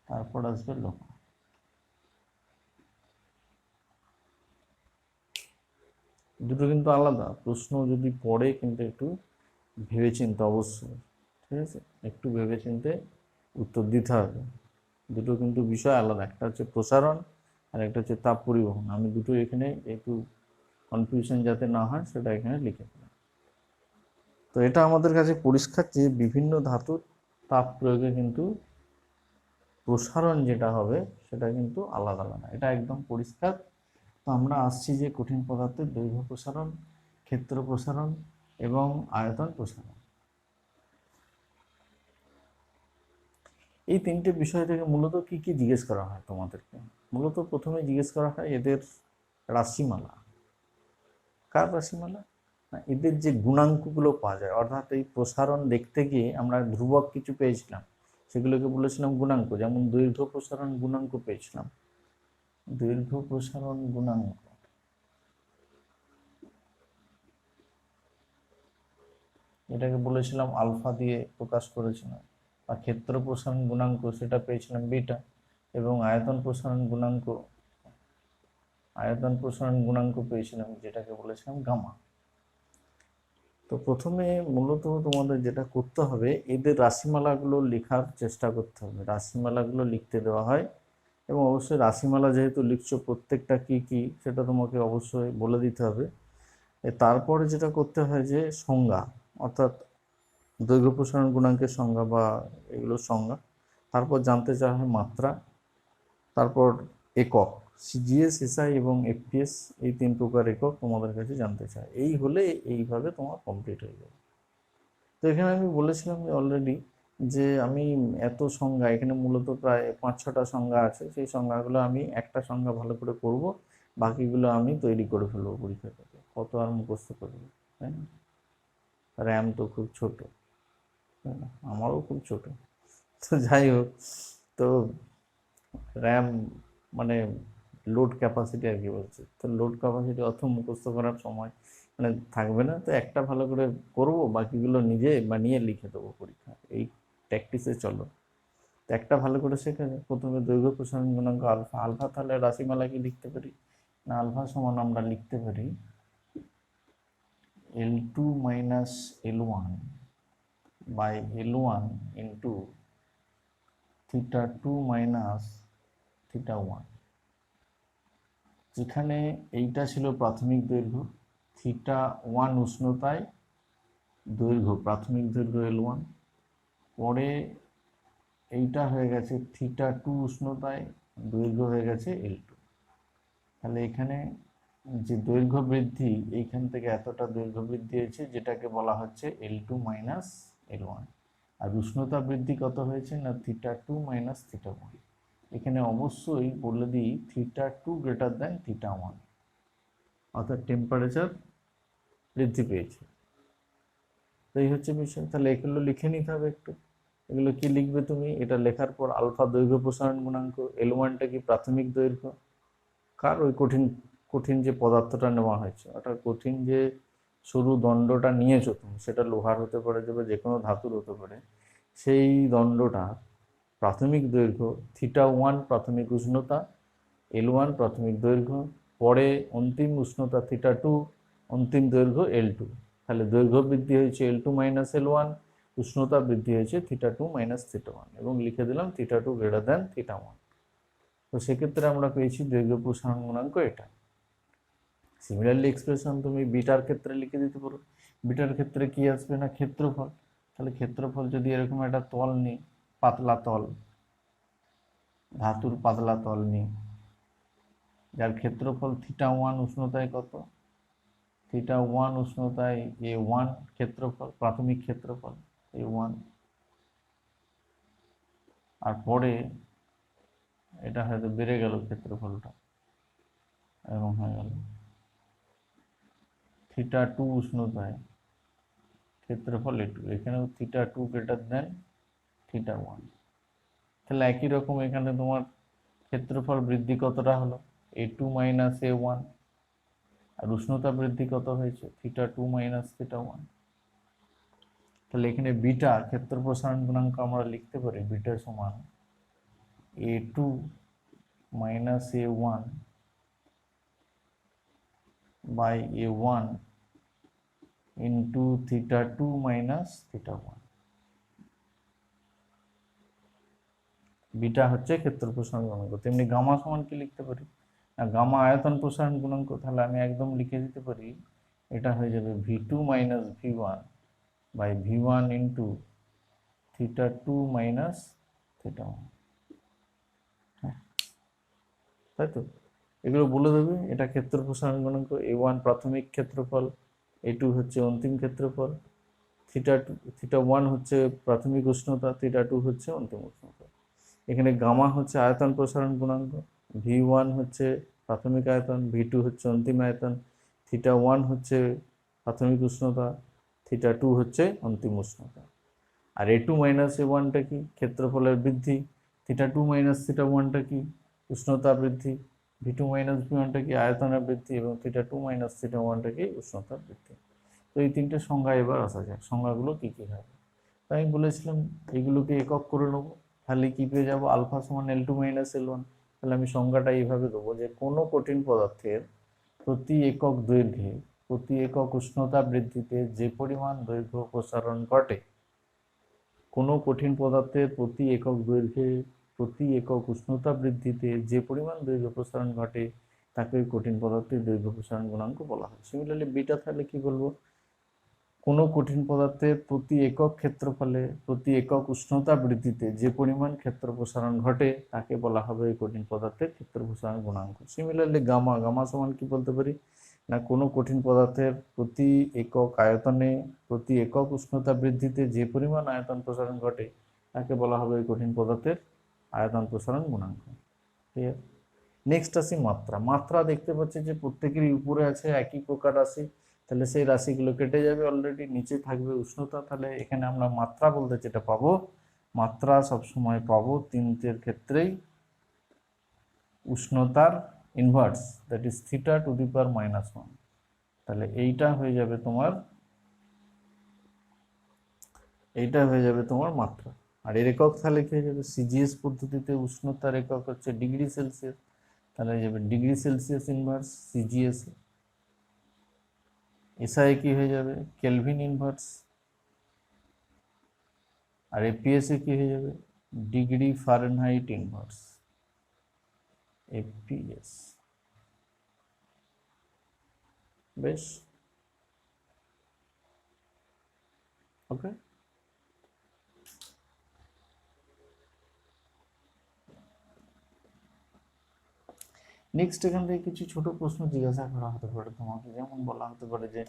তারপর আসবে লোহা। দুটো কিন্তু আলাদা। প্রশ্ন যদি পড়ে কিন্তু একটু ভেবেচিন্তে অবশ্যই, ঠিক আছে, একটু ভেবেচিন্তে উত্তর দিতে হবে। দুটো কিন্তু বিষয় আলাদা, একটা হচ্ছে প্রসারণ আর একটা হচ্ছে তাপ পরিবহন। আমি দুটো এখানে একটু কনফিউশন যাতে না হয় সেটা এখানে লিখে দিলাম। তো এটা আমাদের কাছে পরিষ্কার যে বিভিন্ন ধাতুর তাপ প্রয়োগে কিন্তু প্রসারণ যেটা হবে সেটা কিন্তু আলাদা আলাদা, এটা একদম পরিষ্কার। তো আমরা আসছি যে কঠিন পদার্থের দৈর্ঘ্য প্রসারণ, ক্ষেত্র প্রসারণ এবং আয়তন প্রসারণ। এই তিনটে বিষয় থেকে মূলত কি কি জিজ্ঞেস করা হয় তোমাদেরকে? মূলত প্রথমে জিজ্ঞেস করা হয় এদের রাশিমালা। কার রাশিমালা? না, এদের যে গুণাঙ্কগুলো পাওয়া যায়, অর্থাৎ এই প্রসারণ দেখতে গিয়ে আমরা ধ্রুবক কিছু পেয়েছিলাম, সেগুলোকে বলেছিলাম গুণাঙ্ক। যেমন দৈর্ঘ্য প্রসারণ গুণাঙ্ক পেয়েছিলাম, দৈর্ঘ্য প্রসারণ গুণাঙ্ক। এটাকে বলেছিলাম আলফা দিয়ে প্রকাশ করেছিলাম। আর ক্ষেত্র প্রসারণ গুণাঙ্ক সেটা পেয়েছিলাম বিটা। এবং আয়তন প্রসারণ গুণাঙ্ক পেয়েছিলাম যেটাকে বলেছিলাম গামা। তো প্রথমে মূলত তোমাদের যেটা করতে হবে, এদের রাশিমালাগুলো লেখার চেষ্টা করতে হবে। রাশিমালাগুলো লিখতে দেওয়া হয় এবং অবশ্যই রাশিমালা যেহেতু লিখছো প্রত্যেকটা কি কি সেটা তোমাকে অবশ্যই বলে দিতে হবে। তারপরে যেটা করতে হয় যে সংজ্ঞা, অর্থাৎ দৈর্ঘ্য প্রসারণ গুণাঙ্কের সংজ্ঞা বা এগুলোর সংজ্ঞা। তারপর জানতে চাওয়া হয় মাত্রা, তারপর একক, সিজিএস, এসআই এবং এফপিএস, এই তিন প্রকার একক তোমাদের কাছে জানতে চায়। এই হলে এইভাবে তোমার কমপ্লিট হয়ে যাবে। তো এখানে আমি বলেছিলাম অলরেডি যে আমি এত সংজ্ঞা, এখানে মূলত প্রায় 5-6টা সংজ্ঞা আছে। সেই সংজ্ঞাগুলো আমি একটা সংজ্ঞা ভালো করে করব, বাকিগুলো আমি তৈরি করে ফেলবো পরীক্ষা থেকে। কত আর মুখস্থ করবো, তাই না? র্যাম তো খুব ছোট, তাই না? আমারও খুব ছোট। তো যাই হোক, তো র্যাম মানে লোড ক্যাপাসিটি আর কি বলছে। তো লোড ক্যাপাসিটি অত মুখস্থ করার সময় মানে থাকবে না। তো একটা ভালো করে করব, বাকিগুলো নিজে বানিয়ে লিখে দেবো পরীক্ষা। এই প্র্যাকটিসে চলো। তো একটা ভালো করে শেখা যায়। প্রথমে দৈর্ঘ্য প্রসারণ গুণাঙ্ক আলফা। আলফা তাহলে রাশিমালা কি লিখতে পারি না? আলফা সমান আমরা লিখতে পারি L2 minus L1 by L1 into θ2 minus θ1। যেখানে এইটা ছিল প্রাথমিক দৈর্ঘ্য, θ1 উষ্ণতায় দৈর্ঘ্য, প্রাথমিক দৈর্ঘ্য L1, পরে এইটা হয়ে গেছে θ2 উষ্ণতায় দৈর্ঘ্য হয়ে গেছে L2। তাহলে এখানে যে দৈর্ঘ্য বৃদ্ধি, এইখান থেকে এতটা দৈর্ঘ্য বৃদ্ধি হয়েছে, যেটাকে বলা হচ্ছে L2 মাইনাস L1। আর উষ্ণতা বৃদ্ধি কত হয়েছে না θ2 মাইনাস θ1। এখানে অবশ্যই বলে দিই θ2 গ্রেটার দ্যান θ1, অর্থাৎ টেম্পারেচার বৃদ্ধি পেয়েছে। তো এই হচ্ছে বিষয়। তাহলে এগুলো লিখে নিতে হবে একটু। এগুলো কি লিখবে তুমি? এটা লেখার পর আলফা দৈর্ঘ্য প্রসারণ গুণাঙ্ক, L1টা কি প্রাথমিক দৈর্ঘ্য, কার ওই কঠিন কঠিন যে পদার্থটা নেওয়া হয়েছে, অর্থাৎ কঠিন যে সরু দণ্ডটা নিয়েছো তুমি, সেটা লোহার হতে পারে বা যে কোনো ধাতুর হতে পারে, সেই দণ্ডটা প্রাথমিক দৈর্ঘ্য θ1 প্রাথমিক উষ্ণতা, L1 প্রাথমিক দৈর্ঘ্য, পরে অন্তিম উষ্ণতা θ2 অন্তিম দৈর্ঘ্য L2। তাহলে দৈর্ঘ্য বৃদ্ধি হয়েছে L2 মাইনাস L1, উষ্ণতা বৃদ্ধি হয়েছে θ2 মাইনাস θ1, এবং লিখে দিলাম θ2 গ্রেটার দ্যান θ1। তো সেক্ষেত্রে আমরা পেয়েছি দৈর্ঘ্য প্রসারণ গুণাঙ্ক এটা। সিমিলারলি এক্সপ্রেশন তুমি বিটার ক্ষেত্রে লিখে দিতে পারো। বিটার ক্ষেত্রে কি আসবে না ক্ষেত্রফল। তাহলে ক্ষেত্রফল যদি এরকম একটা তল নিই, পাতলা তল, ধাতুর পাতলা তল নিই, যার ক্ষেত্রফল θ1 উষ্ণতায় কত, θ1 উষ্ণতায় A1 ক্ষেত্রফল, প্রাথমিক ক্ষেত্রফল A1, আর পরে এটা হয়তো বেড়ে গেল ক্ষেত্রফলটা, এবং হয়ে গেল θ2 উষ্ণতায় ক্ষেত্রফল A2, এখানেও θ2 গ্রেটার দেন θ1। তাহলে একই রকম এখানে তোমার ক্ষেত্রফল বৃদ্ধি কতটা হলো, A2 মাইনাস A1, আর উষ্ণতা বৃদ্ধি কত হয়েছে θ2 মাইনাস θ1। তাহলে এখানে বিটা ক্ষেত্র প্রসারণ গুণাঙ্ক আমরা লিখতে পারি বিটা সমান A2 minus A1 by A1 into θ2 minus θ1। Beta হচ্ছে ক্ষেত্র প্রসারণ গুণাঙ্ক। তেমনি গামা সমান কি লিখতে পারি না, গামা আয়তন প্রসারণ গুণাঙ্ক। তাহলে আমি একদম লিখে দিতে পারি, এটা হয়ে যাবে V2 minus V1 by V1 into θ2 minus θ1। তাই তো, এগুলো বলে দেবে। এটা ক্ষেত্র প্রসারণ গুণাঙ্ক, A1 প্রাথমিক ক্ষেত্রফল, A2 হচ্ছে অন্তিম ক্ষেত্রফল, θ1 হচ্ছে প্রাথমিক উষ্ণতা, θ2 হচ্ছে অন্তিম উষ্ণতা। এখানে গামা হচ্ছে আয়তন প্রসারণ গুণাঙ্ক, V1 হচ্ছে প্রাথমিক আয়তন, V2 হচ্ছে অন্তিম আয়তন, θ1 হচ্ছে প্রাথমিক উষ্ণতা, θ2 হচ্ছে অন্তিম উষ্ণতা। আর A2 মাইনাস A1টা কি, ক্ষেত্রফলের বৃদ্ধি, θ2 মাইনাস θ1টা কি, উষ্ণতা বৃদ্ধি, V2 মাইনাস V1টা কি, আয়তনের বৃদ্ধি, এবং θ2 মাইনাস θ1টা কি, উষ্ণতার বৃদ্ধি। তো এই তিনটে সংজ্ঞা এবার আসা যায়, সংজ্ঞাগুলো কি কি হবে। তাই আমি বলেছিলাম এইগুলোকে একক করে নেবো। তাহলে কি পেয়ে যাবো, আলফা সমান L2 মাইনাস L1। তাহলে আমি সংজ্ঞাটা এইভাবে দেবো যে কোনো কঠিন পদার্থের প্রতি একক দৈর্ঘ্যে প্রতি একক উষ্ণতা বৃদ্ধিতে যে পরিমাণ দৈর্ঘ্য প্রসারণ ঘটে, কোনো কঠিন পদার্থের প্রতি একক দৈর্ঘ্যে প্রতি একক উষ্ণতা বৃদ্ধিতে যে পরিমাণ দৈর্ঘ্য প্রসারণ ঘটে তাকে ওই কঠিন পদার্থের দৈর্ঘ্য প্রসারণ গুণাঙ্ক বলা হয়। সিমিলারলি বিটা তাহলে কি বলবো, কোনো কঠিন পদার্থের প্রতি একক ক্ষেত্রফলে প্রতি একক উষ্ণতা বৃদ্ধিতে যে পরিমাণ ক্ষেত্র প্রসারণ ঘটে তাকে বলা হবে এই কঠিন পদার্থের ক্ষেত্র প্রসারণ গুণাঙ্ক। সিমিলারলি গামা, গামা সমান কি বলতে পারি না, কোনো কঠিন পদার্থের প্রতি একক আয়তনে প্রতি একক উষ্ণতা বৃদ্ধিতে যে পরিমাণ আয়তন প্রসারণ ঘটে তাকে বলা হবে এই কঠিন পদার্থের আয়তন প্রসারণ গুণাঙ্ক। ক্লিয়ার। নেক্সট আসি মাত্রা। মাত্রা দেখতে পাচ্ছি যে প্রত্যেকেরই উপরে আছে একই প্রকার রাশি, তাহলে সেই রাশিগুলো কেটে যাবে, অলরেডি নিচে থাকবে উষ্ণতা। তাহলে এখানে আমরা মাত্রা বলতে যেটা পাবো, মাত্রা সবসময় পাবো তিনটের ক্ষেত্রেই উষ্ণতার ইনভার্স, দ্যাট ইজ θ⁻⁻1। তাহলে এইটা হয়ে যাবে তোমার, এইটা হয়ে যাবে তোমার মাত্রা। আর এর একক তাহলে কি হয়ে যাবে, সিজিএস পদ্ধতিতে উষ্ণতার একক হচ্ছে ডিগ্রি সেলসিয়াস, তাহলে হয়ে যাবে degree Celsius inverse CGS. SI কি হয়ে যাবে কেলভিন ইনভার্স, আর এপিএসএ কি হয়ে যাবে ডিগ্রি ফারেনহাইট ইনভার্স এপিএস। বেশ, ওকে। নেক্সট এখান থেকে কিছু ছোট প্রশ্ন জিজ্ঞাসা করা হতে পারে তোমাকে, যেমন বলা হতে পারে যে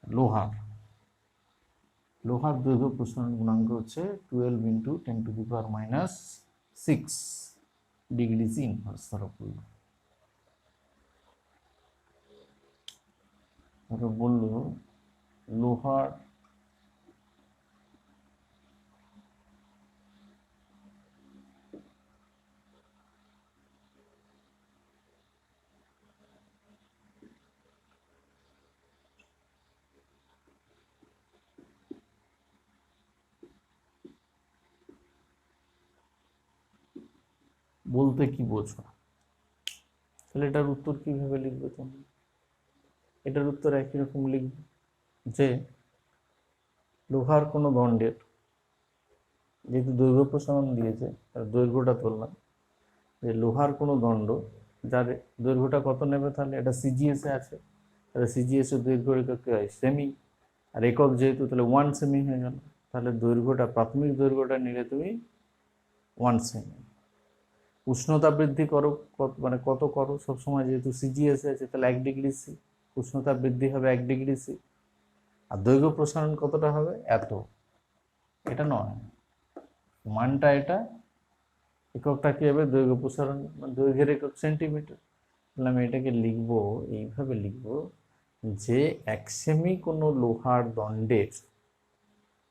লোহার লোহার দৈর্ঘ্য প্রসারণ গুণাঙ্ক হচ্ছে 12 ইন্টু 10⁻⁶ ডিগ্রি সি ইনভার্স। ধরো বললো লোহার বলতে কি বোঝো? তাহলে এটার উত্তর কিভাবে লিখবে তুমি? এটার উত্তর একই রকম লিখবে যে লোহার কোনো দণ্ডের, যেহেতু দৈর্ঘ্য প্রসারণ দিয়েছে তার দৈর্ঘ্যটা তুললাম, যে লোহার কোনো দণ্ড যার দৈর্ঘ্যটা কত নেবে, তাহলে এটা সিজিএস এ আছে, তাহলে সিজিএস এর দৈর্ঘ্য একক কি হয়? সেমি। আর একক যেহেতু, তাহলে 1 সেমি হয়ে গেল। তাহলে দৈর্ঘ্যটা, প্রাথমিক দৈর্ঘ্যটা নিলে তুমি 1 সেমি। উষ্ণতা বৃদ্ধি করো মানে কত করো সবসময়, যেহেতু সিজিএস আছে তাহলে 1 ডিগ্রি সি, উষ্ণতা বৃদ্ধি হবে 1 ডিগ্রি সি। আর দৈর্ঘ্য প্রসারণ কতটা হবে? এত। এটা নয়, মানটা এটা, এককটা কি হবে? দৈর্ঘ্য প্রসারণ, দৈর্ঘ্যের একক সেন্টিমিটার। তাহলে আমি এটাকে লিখবো, এইভাবে লিখবো যে 1 সেমি কোনো লোহার দণ্ডের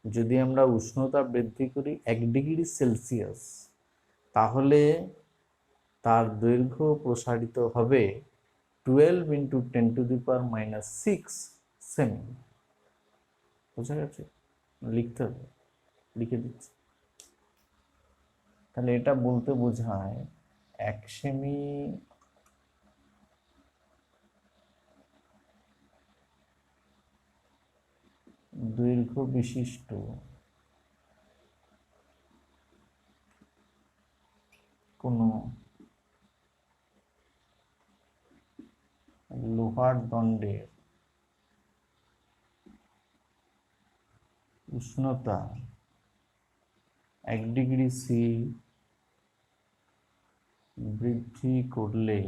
যদি আমরা উষ্ণতা বৃদ্ধি করি 1 ডিগ্রি সেলসিয়াস, তাহলে তার দৈর্ঘ্য প্রসারিত হবে 12 × 10⁻⁶ বুঝা গেছে? লিখতে হবে, লিখে দিচ্ছি। তাহলে এটা বলতে বোঝায় 1 সেমি দৈর্ঘ্য বিশিষ্ট কোনো লোহার দণ্ডের উষ্ণতা 1 ডিগ্রি সি বৃদ্ধি করলে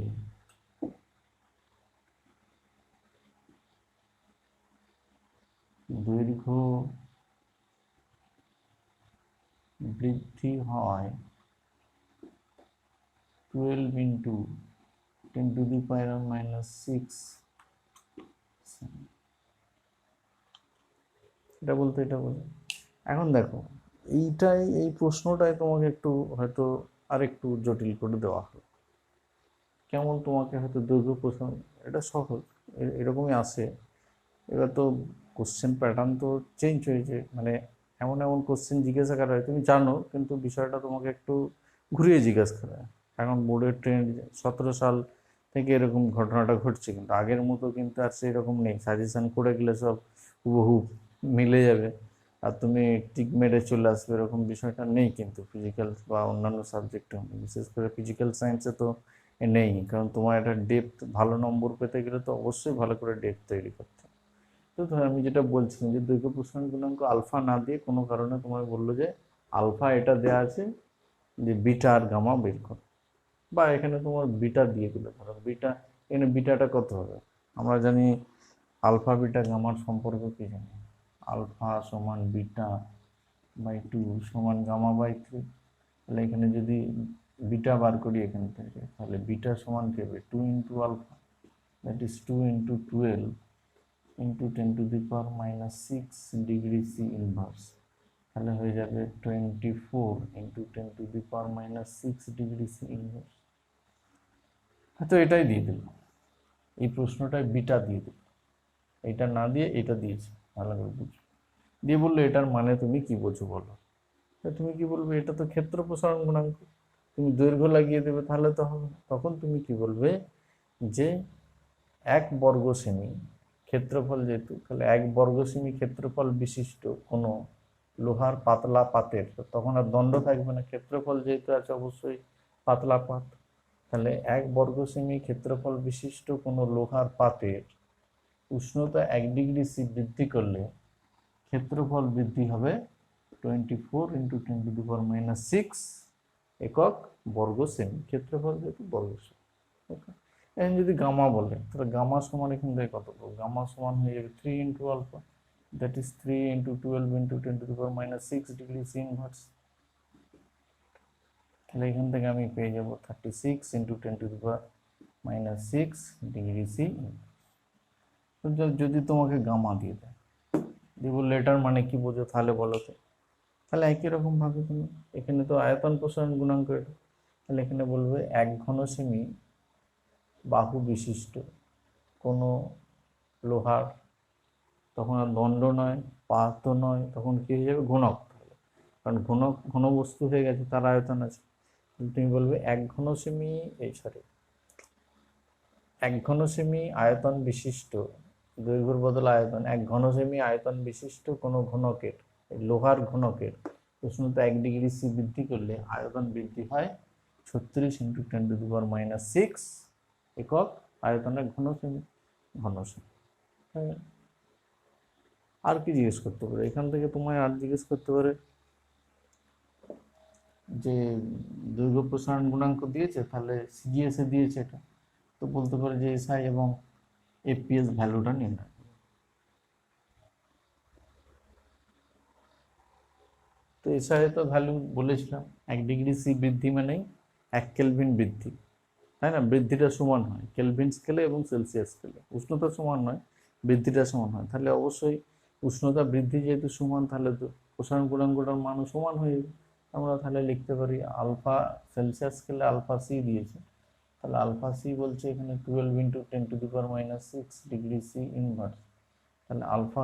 দৈর্ঘ্য বৃদ্ধি হয় 12 × 10⁻⁶। এটা বলতে এটা বোঝো। এখন দেখো, এই প্রশ্নটাই তোমাকে একটু হয়তো আরেকটু জটিল করে দেওয়া হলো। কেমন? তোমাকে হয়তো দৈর্ঘ্য প্রশ্ন, এটা সহজ, এরকমই আসে। এবার তো কোশ্চেন প্যাটার্ন তো চেঞ্জ হয়েছে, মানে এমন এমন কোশ্চেন জিজ্ঞাসা করা হয় তুমি জানো, কিন্তু বিষয়টা তোমাকে একটু ঘুরিয়ে জিজ্ঞাসা করা হয়। এখন বোর্ডের ট্রেন্ড 17 সাল থেকে এরকম ঘটনাটা ঘটছে, কিন্তু আগের মতো কিন্তু আর সেরকম নেই। সাজেশন করে গেলে সব হুবহু মিলে যাবে আর তুমি টিক মেরে চলে আসবে, এরকম বিষয়টা নেই কিন্তু ফিজিক্যাল বা অন্যান্য সাবজেক্টে, বিশেষ করে ফিজিক্যাল সায়েন্সে তো নেই। কারণ তোমার একটা ডেপথ, ভালো নম্বর পেতে গেলে তো অবশ্যই ভালো করে ডেপথ তৈরি করতে হবে। তো ধর আমি যেটা বলছিলাম যে দৈর্ঘ্য প্রসারণ গুণাঙ্ক আলফা না দিয়ে কোনো কারণে তোমায় বললো যে আলফা এটা দেওয়া আছে, যে বিটা আর গামা বের করো, বা এখানে তোমার বিটা দিয়ে দিলে, ধরো বিটা, এখানে বিটাটা কত হবে? আমরা জানি আলফা বিটা গামার সম্পর্ক কি জানি? আলফা সমান বিটা বাই 2 সমান গামা বাই 3। তাহলে এখানে যদি বিটা বার করি এখান থেকে, তাহলে বিটা সমান কি হবে? 2 × alpha, that is 2 × 12 × 10⁻⁶ degree C inverse. তাহলে হয়ে যাবে 24 × 10⁻⁶ ডিগ্রি সি ইনভার্স। হয়তো এটাই দিয়ে দিল, এই প্রশ্নটায় বিটা দিয়ে দিল, এটা না দিয়ে এটা দিয়েছে, ভালো করে বুঝো। দিয়ে বললো এটার মানে তুমি কি বোঝো বলো। তুমি কি বলবে? এটা তো ক্ষেত্র প্রসারণ গুণাঙ্ক। তুমি দৈর্ঘ্য লাগিয়ে দেবে, তাহলে তো হবে না। তখন তুমি কি বলবে যে 1 বর্গ সেমি ক্ষেত্রফল, যেহেতু তাহলে 1 বর্গ সেমি ক্ষেত্রফল বিশিষ্ট কোনো লোহার পাতলা পাতের, তখন আর দণ্ড থাকবে না, ক্ষেত্রফল যেহেতু আছে অবশ্যই পাতলা পাত। তাহলে 1 বর্গ সেমি ক্ষেত্রফল বিশিষ্ট কোনো লোহার পাতের উষ্ণতা 1 ডিগ্রি সি বৃদ্ধি করলে ক্ষেত্রফল বৃদ্ধি হবে 24 × 10⁻⁶ একক বর্গ সেমি। ক্ষেত্রফল যেহেতু বর্গ সেমি। ওকে, এখন যদি গামা বলে, তাহলে গামা সমান এখান থেকে কত পাবো? গামা সমান হয়ে যাবে 3 × alpha, that is 3 × 12 × 10⁻⁶ degree C inverse. তাহলে এখান থেকে আমি পেয়ে যাব 36 × 10⁻⁶ ডিগ্রি সি। যদি তোমাকে গামা দিয়ে দেয়, দিয়ে বললে এটার মানে কি বোঝো তাহলে বলো তো। তাহলে একই রকম ভাবে তুমি এখানে তো আয়তন প্রসারণ গুণাঙ্ক এটা, তাহলে এখানে বলবে 1 ঘন সেমি বাহু বিশিষ্ট কোনো লোহার, তখন আর দণ্ড নয়, পাতও নয়, তখন কি হয়ে যাবে? ঘনক। কারণ ঘন বস্তু হয়ে গেছে, তার আয়তন আছে। তুমি বলবে 1 ঘন সেমি, এক ঘন সেমি আয়তন বিশিষ্ট, দৈর্ঘ্যের বদলে আয়তন, 1 ঘন সেমি আয়তন বিশিষ্ট কোনো ঘনকের, লোহার ঘনকের উষ্ণতা 1°C বৃদ্ধি করলে আয়তন বৃদ্ধি হয় 36 × 10⁻⁶ একক আয়তনের ঘন সেমি। হ্যাঁ। আর কি জিজ্ঞেস করতে পারে এখান থেকে? তোমায় আর জিজ্ঞেস করতে পারে যে দৈর্ঘ্য প্রসারণ গুণাঙ্ক দিয়েছে, তাহলে সিজিএস এ দিয়েছে এটা, তো বলতে পারে যে এসআই এবং এফপিএস ভ্যালুটা নির্ণয়। তো এসআই তো ভ্যালু বলেছিলাম 1°C বৃদ্ধি মানেই 1 কেলভিন বৃদ্ধি, তাই না? বৃদ্ধিটা সমান হয় কেলভিন স্কেলে এবং সেলসিয়াস স্কেলে, উষ্ণতা সমান নয়, বৃদ্ধিটা সমান হয়। তাহলে অবশ্যই উষ্ণতা বৃদ্ধি যেহেতু সমান, তাহলে তো প্রসারণ গুণাঙ্কটার মানও সমান হয়ে যাবে। আমরা তাহলে লিখতে পারি আলফা, সেলসিয়াস স্কেলে আলফা সি দিয়েছে, তাহলে আলফা সি বলছে এখানে 12 × 10⁻⁶ সি ইনভার্স, তাহলে আলফা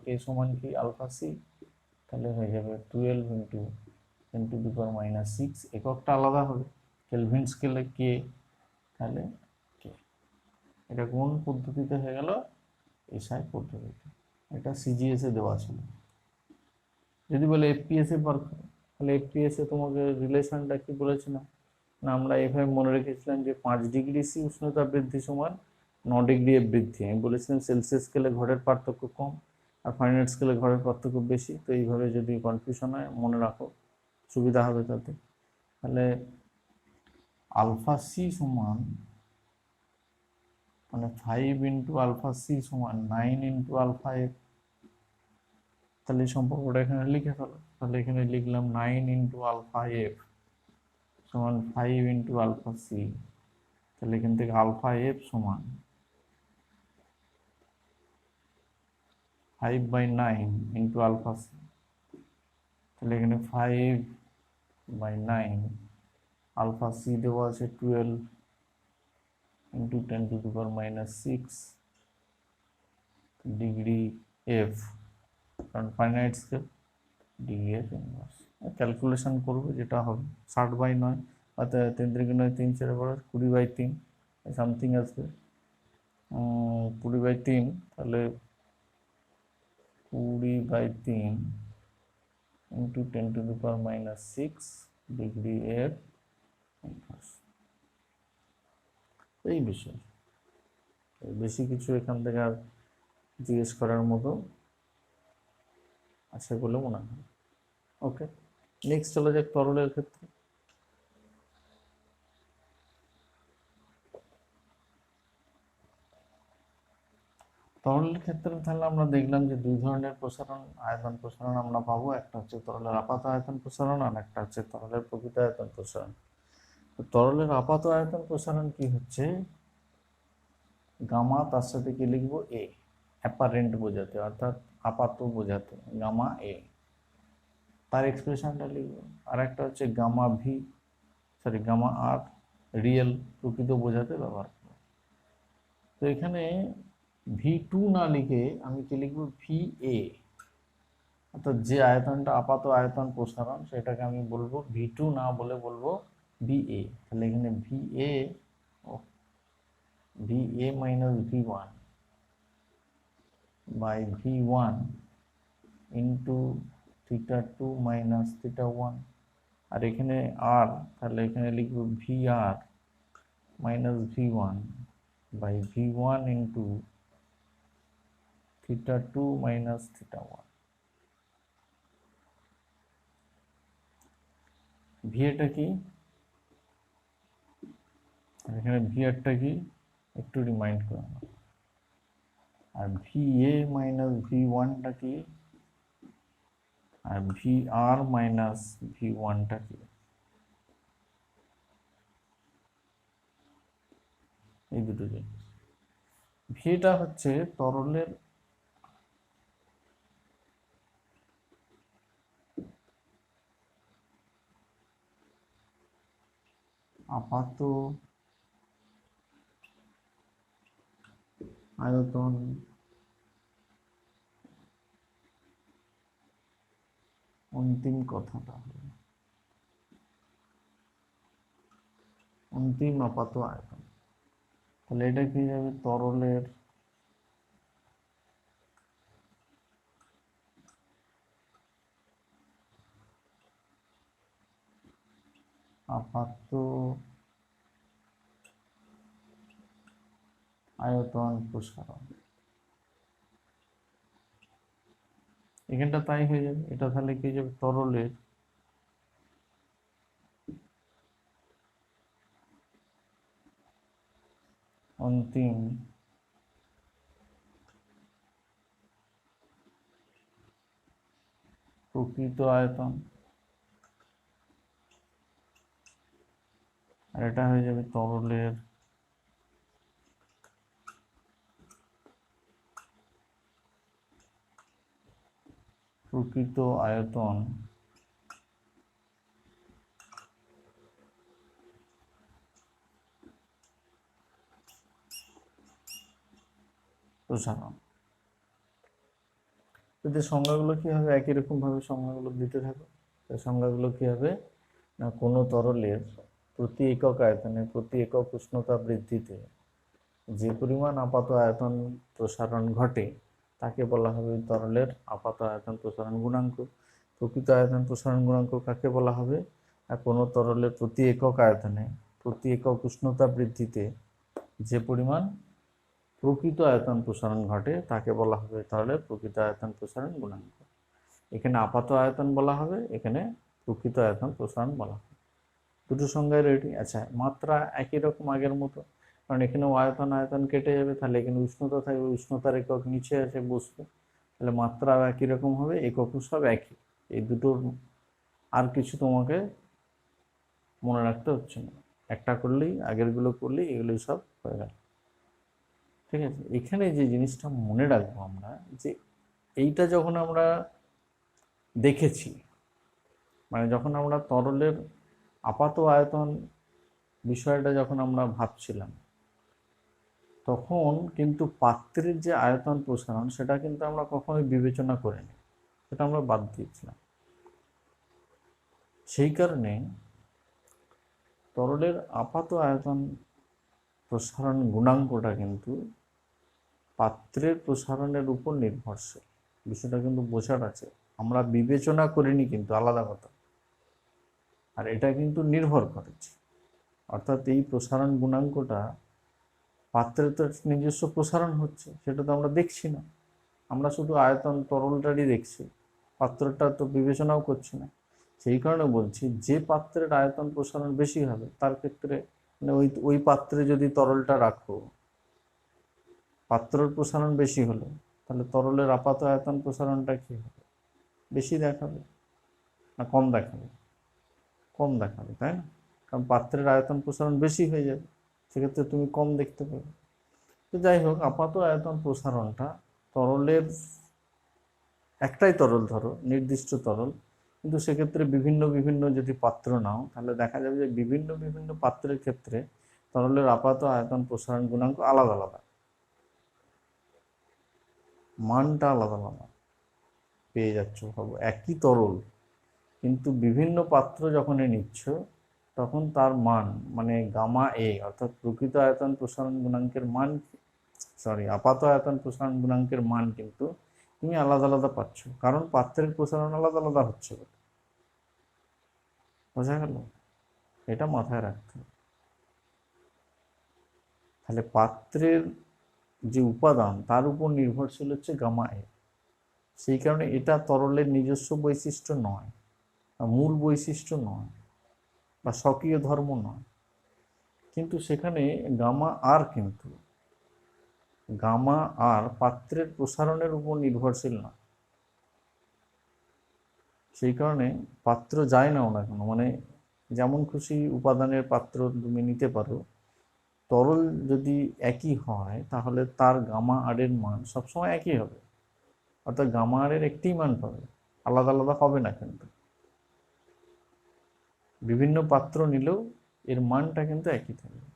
কে সমান কি আলফা সি, তাহলে হয়ে যাবে 12 × 10⁻⁶, এককটা আলাদা হবে, কেলভিন স্কেলে কে, তাহলে কে। এটা কোন পদ্ধতিতে হয়ে গেল? এসআই পদ্ধতিতে। এটা সিজিএস এ দেওয়া ছিল। যদি বলে এফপিএস এ বার করো, তাহলে এফপিএস এ তোমাকে রিলেশনটা কি বলেছিলাম না, আমরা এভাবে মনে রেখেছিলাম যে 5°C উষ্ণতা বৃদ্ধি সমান 9° এর বৃদ্ধি। আমি বলেছিলাম সেলসিয়াস স্কেলে ঘরের পার্থক্য কম আর ফারেনহাইট স্কেলে ঘরের পার্থক্য বেশি। তো এইভাবে যদি কনফিউশন হয় মনে রাখো, সুবিধা হবে তাতে। তাহলে আলফা সি সমান মানে 5 × আলফা সি সমান 9 × আলফা এফ। তাহলে এই সম্পর্কটা এখানে লিখে ফেলো। তাহলে এখানে লিখলাম 9 × আলফা এফ সমান 5 × আলফা সি। তাহলে এখান থেকে আলফা এফ সমান 5/9 × আলফা সি। তাহলে এখানে 5/9 আলফা সি দেওয়া আছে 12 × 10⁻⁶ ডিগ্রি এফ, কারণ finite scale, degree F inverse. Calculation করবো যেটা হবে 60/9, অর্থাৎ 3 × 9 3 4 20/3 সামথিং আসবে 20/3, তাহলে 20/3 × 10⁻⁶ ডিগ্রি এফ ইনভার্স। এই বিষয়, বেশি কিছু এখান থেকে আর জিজ্ঞেস করার মতো আছে বলে মনে হয়। ওকে, নেক্সট চলে যাক তরলের ক্ষেত্রে। তরলের ক্ষেত্রে তাহলে আমরা দেখলাম যে দুই ধরনের প্রসারণ, আয়তন প্রসারণ আমরা পাবো। একটা হচ্ছে তরলের আপাত আয়তন প্রসারণ, আর একটা হচ্ছে তরলের প্রকৃত আয়তন প্রসারণ। তরলের আপাত আয়তন প্রসারণ কি হচ্ছে, গামা তার সাথে কি লিখবো এ, অ্যাপারেন্ট বোঝাতে, অর্থাৎ আপাত বোঝাতে গামা এ, তার এক্সপ্রেশনটা লিখবো। আর একটা হচ্ছে গামা আর, রিয়েল প্রকৃত বোঝাতে ব্যবহার করবো। তো এখানে V2 না লিখে আমি কি লিখবো VA, অর্থাৎ যে আয়তনটা আপাত আয়তন প্রসারণ সেটাকে আমি বলবো V2 না বলে বলবো VA। তাহলে এখানে VA minus V1 by V1 into θ2 minus θ1, আর এখানে R, তাহলে এখানে লিখবো VR minus V1 by V1 into θ2 minus θ1। ভিএটা কি, এখানে ভিআরটা কি একটু রিমাইন্ড করে নাও। আর ভিএ মাইনাস V1টা কি, আর VR মাইনাস V1টা কি, এই দুটো জিনিস। ভিটা হচ্ছে তরলের আপাত আয়তন অন্তিম কথাটা হবে, অন্তিম আপাত আয়তন। তাহলে এটা কি যাবে, তরলের আপাত আয়তন প্রসারণ। এখানটা তাই হয়ে যাবে, এটা তাহলে কি যাবে, তরলের অন্তিম প্রকৃত আয়তন, আর এটা হয়ে যাবে তরলের প্রকৃত আয়তন প্রসারণ। যদি সংজ্ঞাগুলো কি হবে, একই রকম ভাবে সংজ্ঞাগুলো দিতে থাকো। সংজ্ঞাগুলো কি হবে না, কোনো তরলের প্রতি একক আয়তনে প্রতি একক উষ্ণতা বৃদ্ধিতে যে পরিমাণ আপাত আয়তন প্রসারণ ঘটে তাকে বলা হবে তরলের আপাত আয়তন প্রসারণ গুণাঙ্ক। প্রকৃত আয়তন প্রসারণ গুণাঙ্ক কাকে বলা হবে, আর কোনো তরলের প্রতি একক আয়তনে প্রতি একক উষ্ণতা বৃদ্ধিতে যে পরিমাণ প্রকৃত আয়তন প্রসারণ ঘটে তাকে বলা হবে তরলের প্রকৃত আয়তন প্রসারণ গুণাঙ্ক। এখানে আপাত আয়তন বলা হবে, এখানে প্রকৃত আয়তন প্রসারণ বলা হবে। দুটো সংজ্ঞায় রেডি। আচ্ছা, মাত্রা একই রকম আগের মতো, কারণ এখানেও আয়তন আয়তন কেটে যাবে, তাহলে এখানে উষ্ণতা থাকবে, উষ্ণতার একক নিচে আছে বসবে, তাহলে মাত্রাও একই রকম হবে, এককও সব একই। এই দুটোর আর কিছু তোমাকে মনে রাখতে হচ্ছে না, একটা করলেই আগেরগুলো করলেই এগুলোই সব হয়ে গেল। ঠিক আছে, এখানে যে জিনিসটা মনে রাখবো আমরা, যে এইটা যখন আমরা দেখেছি, মানে যখন আমরা তরলের আপাত আয়তন বিষয়টা যখন আমরা ভাবছিলাম, তখন কিন্তু পাত্রের যে আয়তন প্রসারণ সেটা কিন্তু আমরা কখনোই বিবেচনা করিনি, সেটা আমরা বাদ দিয়েছিলাম। সেই কারণে তরলের আপাত আয়তন প্রসারণ গুণাঙ্কটা কিন্তু পাত্রের প্রসারণের উপর নির্ভরশীল। বিষয়টা কিন্তু বোঝার আছে, আমরা বিবেচনা করিনি কিন্তু, আলাদা কথা। আর এটা কিন্তু নির্ভর করেছে, অর্থাৎ এই প্রসারণ গুণাঙ্কটা পাত্রের তো নিজস্ব প্রসারণ হচ্ছে, সেটা তো আমরা দেখছি না, আমরা শুধু আয়তন তরলটারই দেখছি, পাত্রটা তো বিবেচনাও করছি না। সেই কারণে বলছি, যে পাত্রের আয়তন প্রসারণ বেশি হবে তার ক্ষেত্রে, মানে ওই ওই পাত্রে যদি তরলটা রাখো, পাত্রের প্রসারণ বেশি হলো, তাহলে তরলের আপাত আয়তন প্রসারণটা কি হবে, বেশি দেখাবে না কম দেখাবে, কম দেখাবে, তাই না? কারণ পাত্রের আয়তন প্রসারণ বেশি হয়ে যাবে, সেক্ষেত্রে তুমি কম দেখতে পাবে। তো যাই হোক, আপাত আয়তন প্রসারণটা তরলের, একটাই তরল ধরো, নির্দিষ্ট তরল, কিন্তু সেক্ষেত্রে বিভিন্ন বিভিন্ন যদি পাত্র নাও, তাহলে দেখা যাবে যে বিভিন্ন বিভিন্ন পাত্রের ক্ষেত্রে তরলের আপাত আয়তন প্রসারণ গুণাঙ্ক আলাদা আলাদা, মানটা আলাদা আলাদা পেয়ে যাচ্ছ। ভাবো একই তরল, কিন্তু বিভিন্ন পাত্র যখনই নিচ্ছ তখন তার মান, মানে গামা এ অর্থাৎ প্রকৃত আয়তন প্রসারণ গুণাঙ্কের মান, সরি আপাত আয়তন প্রসারণ গুণাঙ্কের মান কিন্তু তুমি আলাদা আলাদা পাচ্ছ, কারণ পাত্রের প্রসারণ আলাদা আলাদা হচ্ছে। বোঝা গেল? এটা মাথায় রাখতে হবে। তাহলে পাত্রের যে উপাদান তার উপর নির্ভরশীল হচ্ছে গামা এ। সেই কারণে এটা তরলের নিজস্ব বৈশিষ্ট্য নয়, বা মূল বৈশিষ্ট্য নয়, বা স্বকীয় ধর্ম নয়, কিন্তু সেখানে গামা আর, কিন্তু গামা আর পাত্রের প্রসারণের উপর নির্ভরশীল না। সেই কারণে পাত্র যায় নাও না কেন, মানে যেমন খুশি উপাদানের পাত্র তুমি নিতে পারো, তরল যদি একই হয় তাহলে তার গামা আর এর মান সবসময় একই হবে, অর্থাৎ গামা আর এর একটি মান পাবে, আলাদা আলাদা হবে না। কিন্তু বিভিন্ন পাত্র নিলেও এর মানটা কিন্তু একই থাকবে,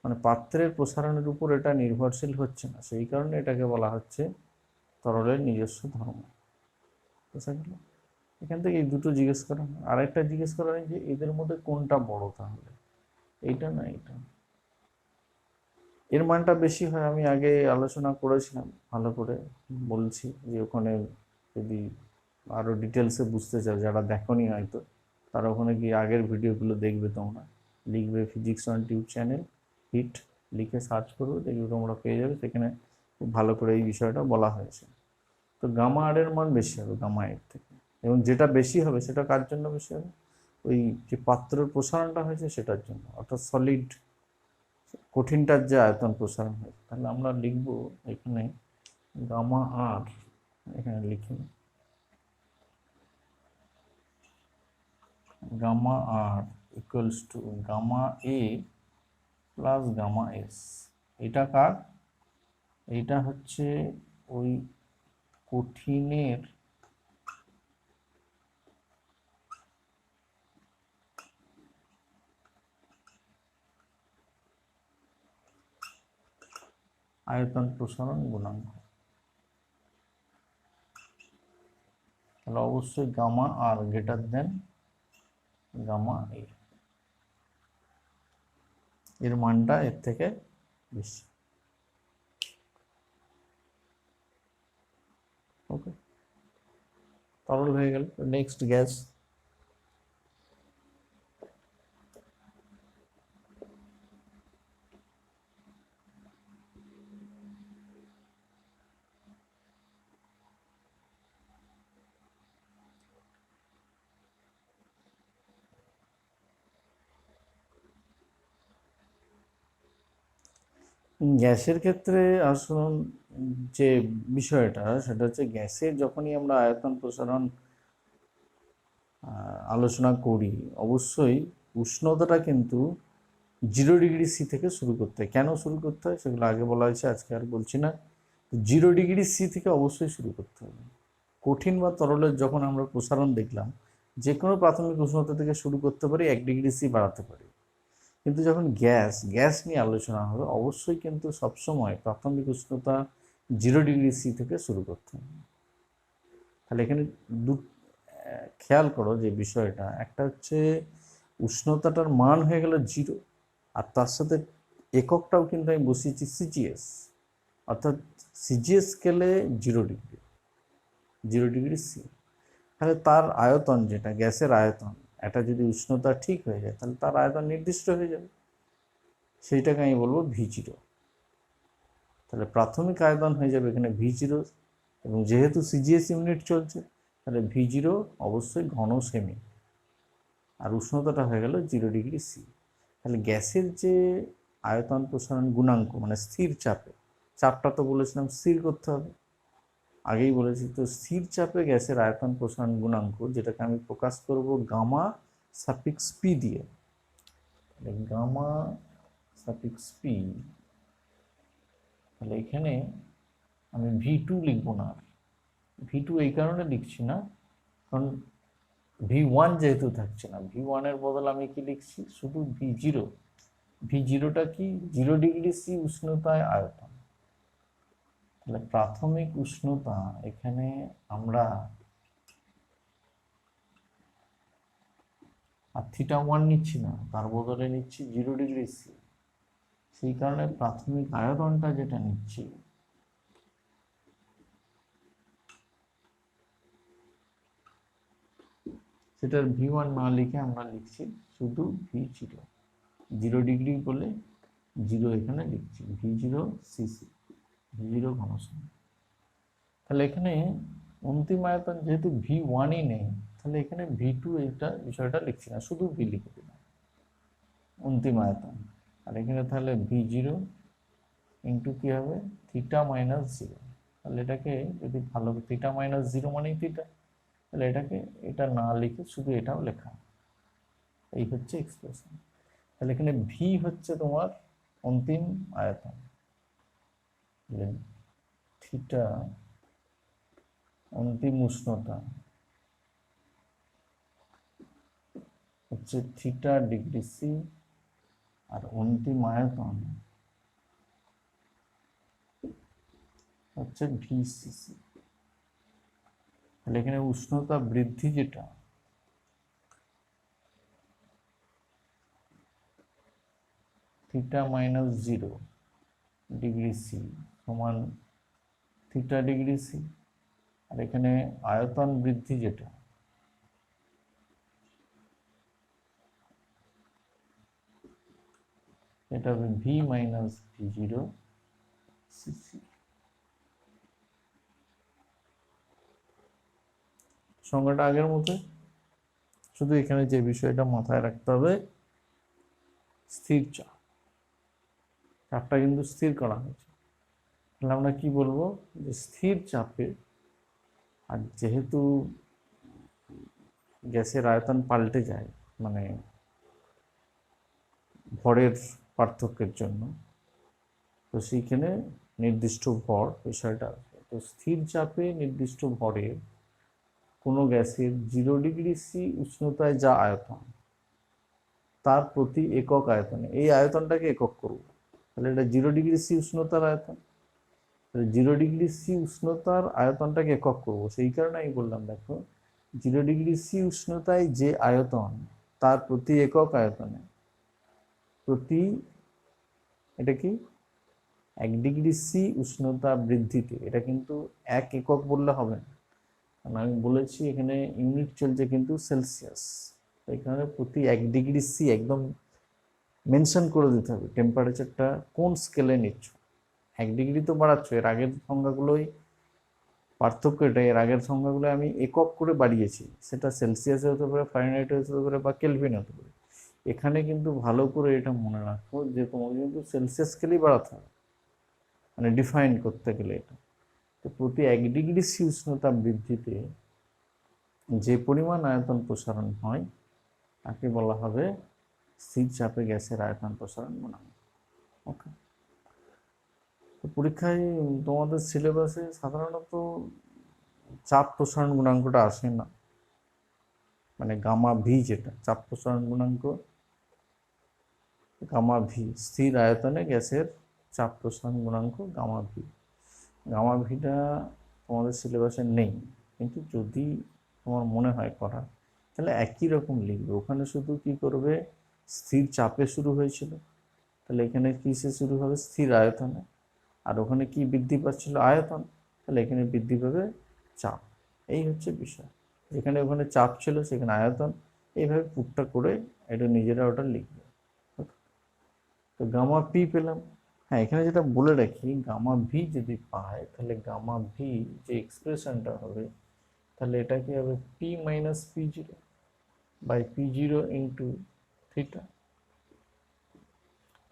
মানে পাত্রের প্রসারণের উপর এটা নির্ভরশীল হচ্ছে না। সেই কারণে এটাকে বলা হচ্ছে তরলের নিজস্ব ধর্ম। বুঝা গেল? এখান থেকে এই দুটো জিজ্ঞেস করা, আর একটা জিজ্ঞেস করা যে এদের মধ্যে কোনটা বড়, তাহলে এইটা না, এইটা এর মানটা বেশি হয়। আমি আগে আলোচনা করেছিলাম, ভালো করে বলছি যে ওখানে যদি আরো ডিটেলসে বুঝতে চাও, যারা দেখোনি হয়তো, তারা ওখানে গিয়ে আগের ভিডিওগুলো দেখবে। তোমরা লিখবে physics on tube channel hit, লিখে সার্চ করবে, দেখবে তোমরা পেয়ে যাবে। সেখানে খুব ভালো করে এই বিষয়টা বলা হয়েছে। তো গামা আর এর মান বেশি হবে গামা এর থেকে, এবং যেটা বেশি হবে সেটা কার জন্য বেশি হবে? ওই যে পাত্রের প্রসারণটা হয়েছে সেটার জন্য, অর্থাৎ সলিড কঠিনটার যে আয়তন প্রসারণ হয়েছে। তাহলে আমরা লিখব এখানে গামা আর, এখানে লিখি gamma R equals to gamma A plus gamma S. এটা কার? এইটা হচ্ছে ওই কঠিনের আয়তন প্রসারণ গুণাঙ্ক। তাহলে অবশ্যই গামা আর গ্রেটার দেন গামা এ, এর মানটা এর থেকে বেশি। ওকে, তরল হয়ে গেল। Next gas. গ্যাসের ক্ষেত্রে আসুন, যে বিষয়টা সেটা হচ্ছে গ্যাসের যখনই আমরা আয়তন প্রসারণ আলোচনা করি, অবশ্যই উষ্ণতাটা কিন্তু 0°C থেকে শুরু করতে হয়। কেন শুরু করতে হয় সেগুলো আগে বলা হয়েছে, আজকে আর বলছি না। 0°C থেকে অবশ্যই শুরু করতে হবে। কঠিন বা তরলের যখন আমরা প্রসারণ দেখলাম, যে কোনো প্রাথমিক উষ্ণতা থেকে শুরু করতে পারি, 1°C বাড়াতে পারি। কিন্তু যখন গ্যাস নিয়ে আলোচনা হবে, অবশ্যই কিন্তু সবসময় প্রাথমিক উষ্ণতা 0°C থেকে শুরু করতে হবে। তাহলে এখানে খেয়াল করো যে বিষয়টা, একটা হচ্ছে উষ্ণতাটার মান হয়ে গেল 0, আর তার সাথে এককটাও কিন্তু আমি বসিয়েছি সিজিএস, অর্থাৎ সিজিএস স্কেলে 0°C। তাহলে তার আয়তন, যেটা গ্যাসের আয়তন, এটা যদি উষ্ণতা ঠিক হয়ে যায় তাহলে তার আয়তন নির্দিষ্ট হয়ে যাবে, সেইটাকে আমি বলবো V0। তাহলে প্রাথমিক আয়তন হয়ে যাবে এখানে V0, এবং যেহেতু সিজিএস ইউনিট চলছে তাহলে V0 অবশ্যই ঘন সেমি, আর উষ্ণতাটা হয়ে গেল 0°C। তাহলে গ্যাসের যে আয়তন প্রসারণ গুণাঙ্ক, মানে স্থির চাপে, চাপটা তো বলেছিলাম স্থির করতে হবে, আগেই বলেছি তো, স্থির চাপে গ্যাসের আয়তন প্রসারণ গুণাঙ্ক, যেটাকে আমি প্রকাশ করব গামা সাফিক্স পি দিয়ে। গামা সাফিক্স পি, তাহলে এখানে আমি V2 লিখবো না। V2 এই কারণে লিখছি না, কারণ V1 যেহেতু থাকছে না, V1 এর বদল আমি কি লিখছি, শুধু V0। V0টা কি? 0°C উষ্ণতায় আয়তন। তাহলে প্রাথমিক উষ্ণতা এখানে আমরা আর θ1 নিচ্ছি না, তার বদলে নিচ্ছি 0°C। সেই কারণে প্রাথমিক আয়তনটা যেটা নিচ্ছি সেটার V1 না লিখে আমরা লিখছি শুধু V0। 0° বলে 0 এখানে লিখছি, V0cc, V0 ঘনসেমি। তাহলে এখানে অন্তিম আয়তন যেহেতু V1ই নেই, তাহলে এখানে V2 এটা বিষয়টা লিখছি না, শুধু V লিখে দিলাম অন্তিম আয়তন। আর এখানে তাহলে V0 ইন্টু কি হবে, θ-0। তাহলে এটাকে যদি ভালো, θ-0 মানেই θ, তাহলে এটাকে এটা না লিখে শুধু এটাও লেখা, এই হচ্ছে এক্সপ্রেশন। তাহলে এখানে ভি হচ্ছে তোমার অন্তিম আয়তন, থিটা অন্তিম উষ্ণতা হচ্ছে θ°C, আর অন্তিম আয়তন হচ্ছে VCC। তাহলে এখানে উষ্ণতা বৃদ্ধি যেটা, থিটা মাইনাস 0 ডিগ্রি সি সমান থিটা ডিগ্রি সি। আর এখানে আয়তন বৃদ্ধি যেটা, এটা হবে V minus V zero CC. সংজ্ঞাটা আগের মতো, শুধু এখানে যে বিষয়টা মাথায় রাখতে হবে, স্থির চাপ, চাপটা কিন্তু স্থির করা হয়েছে। তাহলে আমরা কি বলবো, যে স্থির চাপে, আর যেহেতু গ্যাসের আয়তন পাল্টে যায় মানে ভরের পার্থক্যের জন্য, তো সেইখানে নির্দিষ্ট ভর বিষয়টা আছে। তো স্থির চাপে নির্দিষ্ট ভরে কোনো গ্যাসের 0 ডিগ্রি সি উষ্ণতায় যা আয়তন, তার প্রতি একক আয়তনে, এই আয়তনটাকে একক করব, তাহলে এটা 0 ডিগ্রি সি উষ্ণতার আয়তন, তাহলে 0 ডিগ্রি সি উষ্ণতার আয়তনটাকে একক করব। সেই কারণে আমি বললাম, দেখো 0 ডিগ্রি সি উষ্ণতায় যে আয়তন, তার প্রতি একক আয়তনে প্রতি, এটা কি 1 ডিগ্রি সি উষ্ণতা বৃদ্ধিতে, এটা কিন্তু 1 একক বললে হবে না, কারণ আমি বলেছি এখানে ইউনিট চলছে কিন্তু সেলসিয়াস। এখানে প্রতি 1 ডিগ্রি সি একদম মেনশন করে দিতে হবে টেম্পারেচারটা কোন স্কেলে নিচ্ছ। 1 ডিগ্রি তো বাড়াচ্ছ, এর আগের সংখ্যাগুলোই পার্থক্য, এটা এর আগের সংখ্যাগুলো আমি একক করে বাড়িয়েছি, সেটা সেলসিয়াসে হতে পারে, ফারেনহাইটে হতে পারে, বা কেলভিন হতে পারে। এখানে কিন্তু ভালো করে এটা মনে রাখো যে তোমাকে কিন্তু সেলসিয়াস স্কেলেই বাড়াতে হবে, মানে ডিফাইন করতে গেলে এটা। তো প্রতি 1 ডিগ্রি সি উষ্ণতা বৃদ্ধিতে যে পরিমাণ আয়তন প্রসারণ হয় তাকে বলা হবে স্থির চাপে গ্যাসের আয়তন প্রসারণ গুণাঙ্ক। ওকে, তো পরীক্ষায় তোমাদের সিলেবাসে সাধারণত চাপ প্রসারণ গুণাঙ্কটা আসে না, মানে গামা ভি, যেটা চাপ প্রসারণ গুণাঙ্ক গামা ভি, স্থির আয়তনে গ্যাসের চাপ প্রসারণ গুণাঙ্ক গামা ভি। গামা ভিটা তোমাদের সিলেবাসে নেই, কিন্তু যদি তোমার মনে হয় করার, তাহলে একই রকম লিখবে। ওখানে শুধু কি করবে, স্থির চাপে শুরু হয়েছিল, তাহলে এখানে কিসে শুরু হবে, স্থির আয়তনে। আর ওখানে কি বৃদ্ধি পাচ্ছিল, আয়তন, তাহলে এখানে বৃদ্ধি পাবে চাপ। এই হচ্ছে বিষয়, যেখানে ওখানে চাপ ছিল সেখানে আয়তন, এইভাবে পুটটা করে এটা নিজেরা ওটা লিখবে। তো গামা পি পেলাম। হ্যাঁ, এখানে যেটা বলে রাখি, গামা ভি যদি পায়, তাহলে গামা ভি যে এক্সপ্রেশনটা হবে, তাহলে এটা কি হবে P minus P zero by P zero into theta.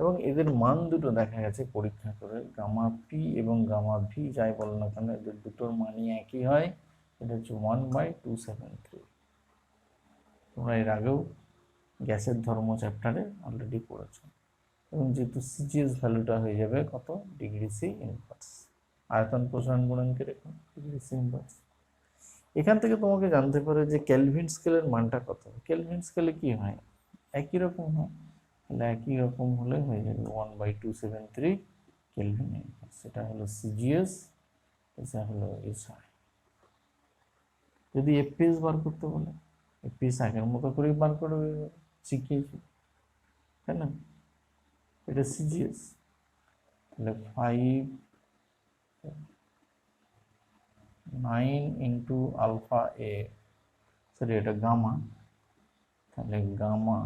এবং এদের মান দুটো দেখা গেছে পরীক্ষা করে, গামা পি এবং গামা ভি যাই বলো না কেন, এদের দুটোর মানই একই হয়। এটা হচ্ছে 1/273। তোমরা এর আগেও গ্যাসের ধর্ম চ্যাপ্টারে অলরেডি পড়েছো। এবং যেহেতু সিজিএস ভ্যালুটা হয়ে যাবে কত, ডিগ্রি সি ইনভার্স, আয়তন প্রসারণ গুণাঙ্কের ডিগ্রি সি ইনভার্স। এখান থেকে তোমাকে জানতে পারে যে কেলভিন স্কেলের মানটা কত। কেলভিন স্কেলে কি হয়, একই রকম হয়, তাহলে একই রকম হলে হয়ে যাবে 1/273 কেলভিন ইনভার্স। সেটা হলো সিজিএস, এটা হলো এসআই। যদি এফপিএস বার করতে বলে, এফপিএস আগের মতো করেই বার করবে, শিখিয়েছি, তাই না। এটা সিজিএস, তাহলে 5/9 ইন্টু আলফা এ, সরি এটা গামা, তাহলে গামা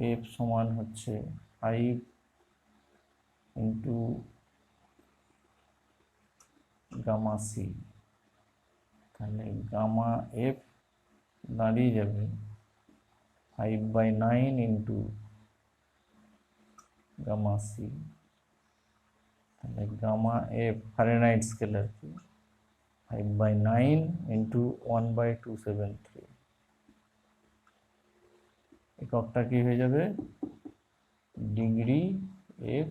এফ সমান হচ্ছে 5 ইন্টু গামা সি, তাহলে গামা এফ দাঁড়িয়ে যাবে 5/9 ইন্টু গামা সি, তাহলে গামা এফ ফারেনহাইট স্কেল আর কি, 5/9 ইন্টু 1/273, এককটা কি হয়ে যাবে, ডিগ্রি এফ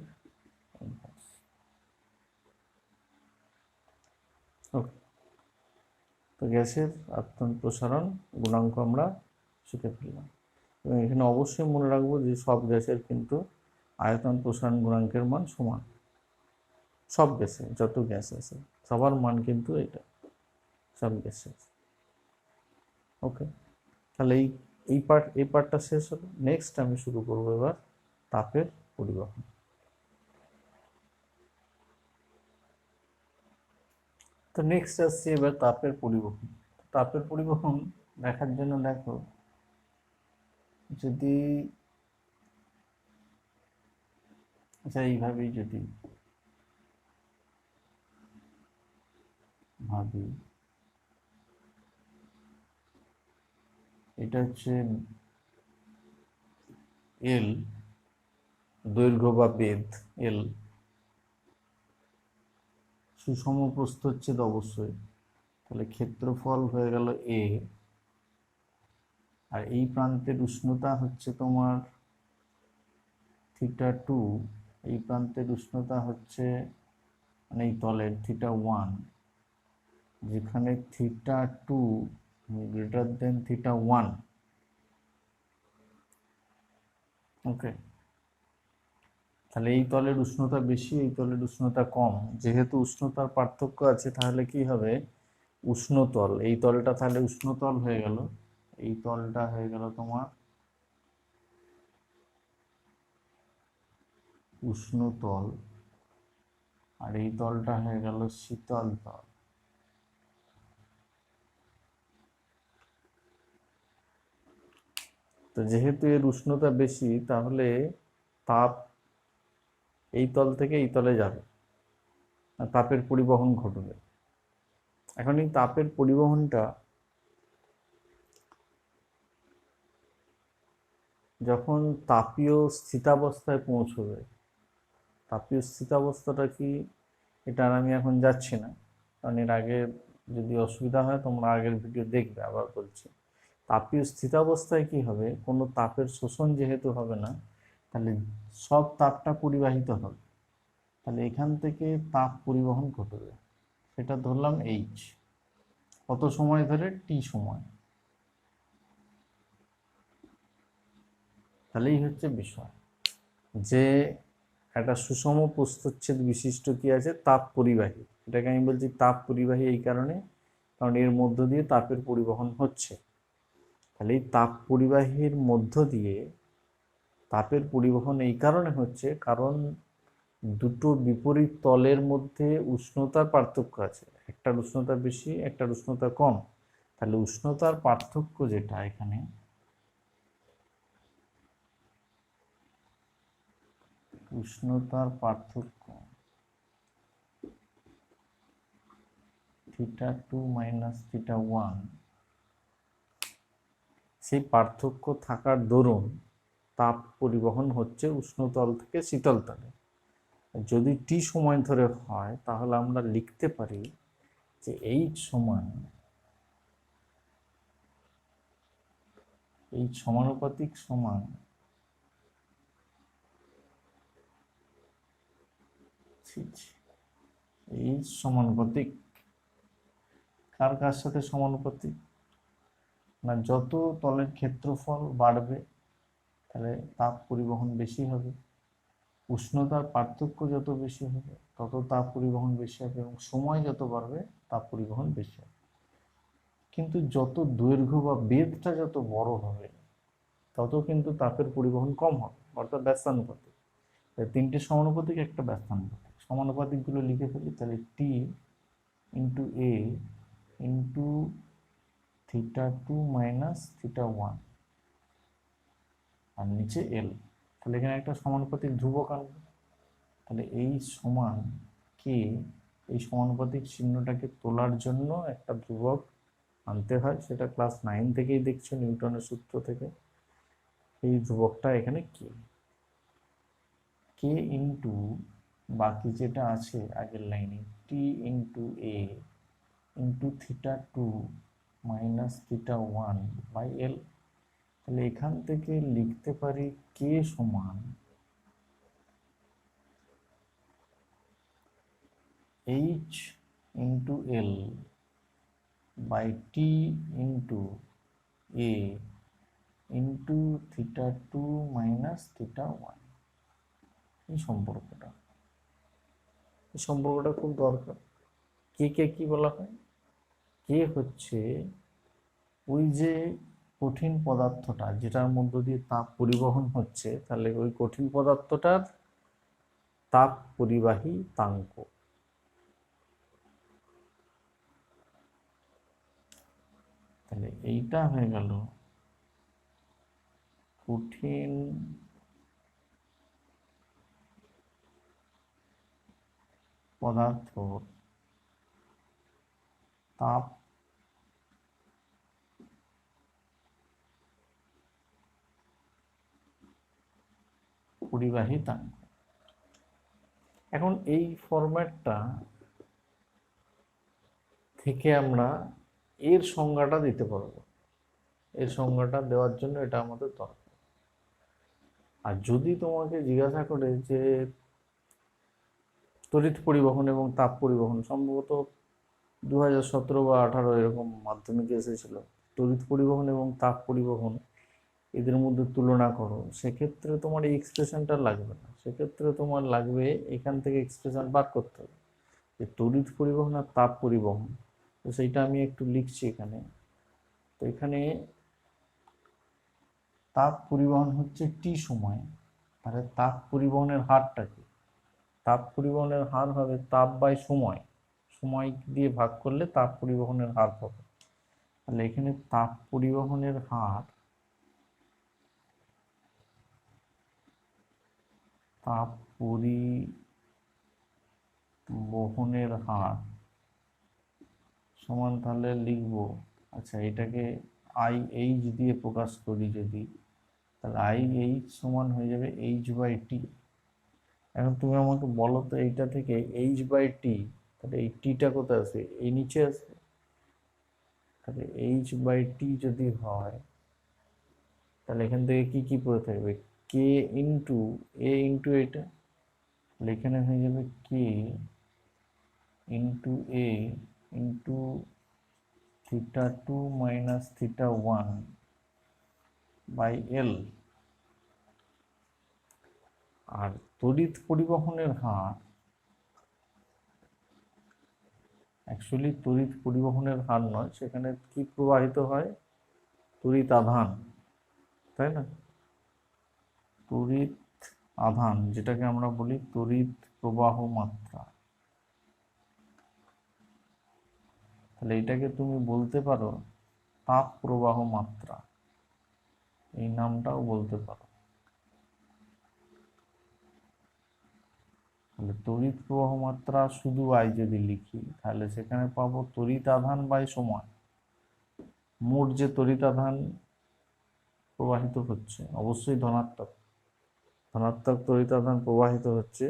ইনভার্স। ওকে, তো গ্যাসের আয়তন প্রসারণ গুণাঙ্ক আমরা শিখে ফেললাম। এবং এখানে অবশ্যই মনে রাখবো যে সব গ্যাসের কিন্তু আয়তন প্রসারণ গুণাঙ্কের মান সমান, সব গ্যাসে যত গ্যাস আছে সবার মান কিন্তু এটা, সব গ্যাসের। ওকে, তাহলে এই পার্টটা শেষ হলো। নেক্সট আমি শুরু করবো এবার তাপের পরিবহন। তো নেক্সট আসছে এবার তাপের পরিবহন। তাপের পরিবহন দেখার জন্য দেখো, যদি আচ্ছা এইভাবেই যদি ভাবি, এটা হচ্ছে এল দৈর্ঘ্য বা বেধ এল, সুষম প্রস্থচ্ছেদ অবশ্যই, তাহলে ক্ষেত্রফল হয়ে গেল এ, আর এই প্রান্তের উষ্ণতা হচ্ছে তোমার θ2, এই প্রান্তের উষ্ণতা হচ্ছে মানে এই তলের θ1, যেখানে θ2 গ্রেটার দেন θ1। ওকে, তাহলে এই তলের উষ্ণতা বেশি, এই তলের উষ্ণতা কম। যেহেতু উষ্ণতার পার্থক্য আছে, তাহলে কি হবে, উষ্ণতল, এই তলটা তাহলে উষ্ণতল হয়ে গেল, এই তলটা হয়ে গেল তোমার উষ্ণতল, আর এই তলটা হয়ে গেল শীতল তল। তো যেহেতু এর উষ্ণতা বেশি, তাহলে তাপ এই তল থেকে এই তলে যাবে, আর তাপের পরিবহন ঘটবে। এখন এই তাপের পরিবহনটা যখন তাপীয় স্থিতাবস্থায় পৌঁছবে, তাপীয় স্থিতাবস্থাটা কি, এটা আর আমি এখন যাচ্ছি না, কারণ এর আগে যদি অসুবিধা হয় তোমরা আগের ভিডিও দেখবে, আবার বলছি। তাপীয় স্থিতাবস্থায় কি হবে, কোনো তাপের শোষণ যেহেতু হবে না, তাহলে সব তাপটা পরিবাহিত হবে, তাহলে এখান থেকে তাপ পরিবহন ঘটবে। সেটা ধরলাম এইচ, কত সময় ধরে, টি সময়। তাহলেই হচ্ছে বিষয় যে একটা সুষম প্রস্থচ্ছেদ বিশিষ্ট কি আছে, তাপ পরিবাহী। এটাকে আমি বলছি তাপ পরিবাহী এই কারণে, কারণ এর মধ্য দিয়ে তাপের পরিবহন হচ্ছে। তাহলে এই তাপ পরিবাহীর মধ্য দিয়ে তাপের পরিবহন এই কারণে হচ্ছে, কারণ দুটো বিপরীত তলের মধ্যে উষ্ণতার পার্থক্য আছে, একটার উষ্ণতা বেশি, একটার উষ্ণতা কম। তাহলে উষ্ণতার পার্থক্য যেটা এখানে, উষ্ণতার পার্থক্য θ2 মাইনাস θ1, সেই পার্থক্য থাকার দরুন তাপ পরিবহন হচ্ছে উষ্ণতল থেকে শীতল তলে। যদি টি সময় ধরে হয়, তাহলে আমরা লিখতে পারি যে এইচ সমান, এইচ সমানুপাতিক সমান এইচ সমানুপাতিক কার কার সাথে সমানুপাতিক না, যত তলের ক্ষেত্রফল বাড়বে তাহলে তাপ পরিবহন বেশি হবে, উষ্ণতার পার্থক্য যত বেশি হবে তত তাপ পরিবহন বেশি হবে, এবং সময় যত বাড়বে তাপ পরিবহন বেশি হবে। কিন্তু যত দৈর্ঘ্য বা বেধটা যত বড় হবে, তত কিন্তু তাপের পরিবহন কম হবে, অর্থাৎ ব্যস্তানুপাতিক। তিনটে সমানুপাতিক, একটা ব্যস্তানুপাতিক। সমানুপাতিক গুলো লিখে ফেলি, তাহলে টি ইন্টু এ ইন্টু θ2 মাইনাস θ1, আর নিচে এল। তাহলে এখানে একটা সমানুপাতিক ধ্রুবক আনবো, তাহলে এই সমান কে, এই সমানুপাতিক চিহ্নটাকে তোলার জন্য একটা ধ্রুবক আনতে হয়, সেটা ক্লাস 9 থেকেই দেখছো, নিউটনের সূত্র থেকে। এই ধ্রুবকটা এখানে কে, কে ইন্টু বাকি যেটা আছে আগের লাইনে, T into A into θ2 minus θ1 by L. তাহলে এখান থেকে লিখতে পারি কে সমান H into L by T into A into θ2 minus θ1। এই সম্পর্কটা, এই সম্পর্কটা খুব দরকার। কে কে কি বলা হয়, কে হচ্ছে ওই যে কঠিন পদার্থটা যেটার মধ্য দিয়ে তাপ পরিবহন হচ্ছে, তাহলে ওই কঠিন পদার্থটার তাপ পরিবাহিতাঙ্ক। তাহলে এইটা হয়ে গেল কঠিন পদার্থ তাপ পরিবাহিতাঙ্ক। এখন এই ফরম্যাটটা থেকে আমরা এর সংজ্ঞাটা দিতে পারবো। এর সংজ্ঞাটা দেওয়ার জন্য এটা আমাদের দরকার। আর যদি তোমাকে জিজ্ঞাসা করে যে তড়িৎ পরিবহন এবং তাপ পরিবহন, সম্ভবত 2017 বা 18 এরকম মাধ্যমিকে এসেছিল, তড়িৎ পরিবহন এবং তাপ পরিবহন এদের মধ্যে তুলনা করো, সেক্ষেত্রে তোমার এই এক্সপ্রেশনটা লাগবে না। সেক্ষেত্রে তোমার লাগবে এখান থেকে এক্সপ্রেশন বার করতে হবে যে তড়িৎ পরিবহন আর তাপ পরিবহন। তো সেইটা আমি একটু লিখছি এখানে। তো এখানে তাপ পরিবহন হচ্ছে টি সময়, তাহলে তাপ পরিবহনের হারটা কি? তাপ পরিবহনের হার হবে তাপ বাই সময়, সময় দিয়ে ভাগ করলে তাপ পরিবহনের হার পাবে। তাহলে এখানে তাপ পরিবহনের হার, তাপ পরিবহনের হার সমান, তাহলে লিখবো, আচ্ছা এটাকে আই এইচ দিয়ে প্রকাশ করি যদি, তাহলে আই এইচ সমান হয়ে যাবে এইচ বাই টি। এখন তুমি আমাকে বলো তো এইটা থেকে এইচ বাই টি, তাহলে এই টিটা কোথায় আসবে? এই নিচে আসবে। তাহলে এইচ বাই টি যদি হয়, তাহলে এখান থেকে কি কি পড়ে থাকবে? কে ইন্টু এ ইন্টু এটা, তাহলে এখানে হয়ে যাবে K into A into theta two minus theta one by L. আর তড়িৎ পরিবহনের হার, অ্যাকচুয়ালি তড়িৎ পরিবহনের হার নয়, সেখানে কি প্রবাহিত হয়? তড়িৎ আধান, তাই না? তড়িৎ আধান, যেটাকে আমরা বলি তড়িৎ প্রবাহ মাত্রা। তাহলে এটাকে তুমি বলতে পারো তাপ প্রবাহ মাত্রা, এই নামটাও বলতে পারো। তাহলে তড়িৎ প্রবাহ মাত্রা শুধু আই যদি লিখি, তাহলে সেখানে পাবো তড়িৎ আধান বাই সময়। মোট যে তড়িৎ আধান প্রবাহিত হচ্ছে, অবশ্যই ধনাত্মক, ধনাত্মক তড়িৎ আধান প্রবাহিত হচ্ছে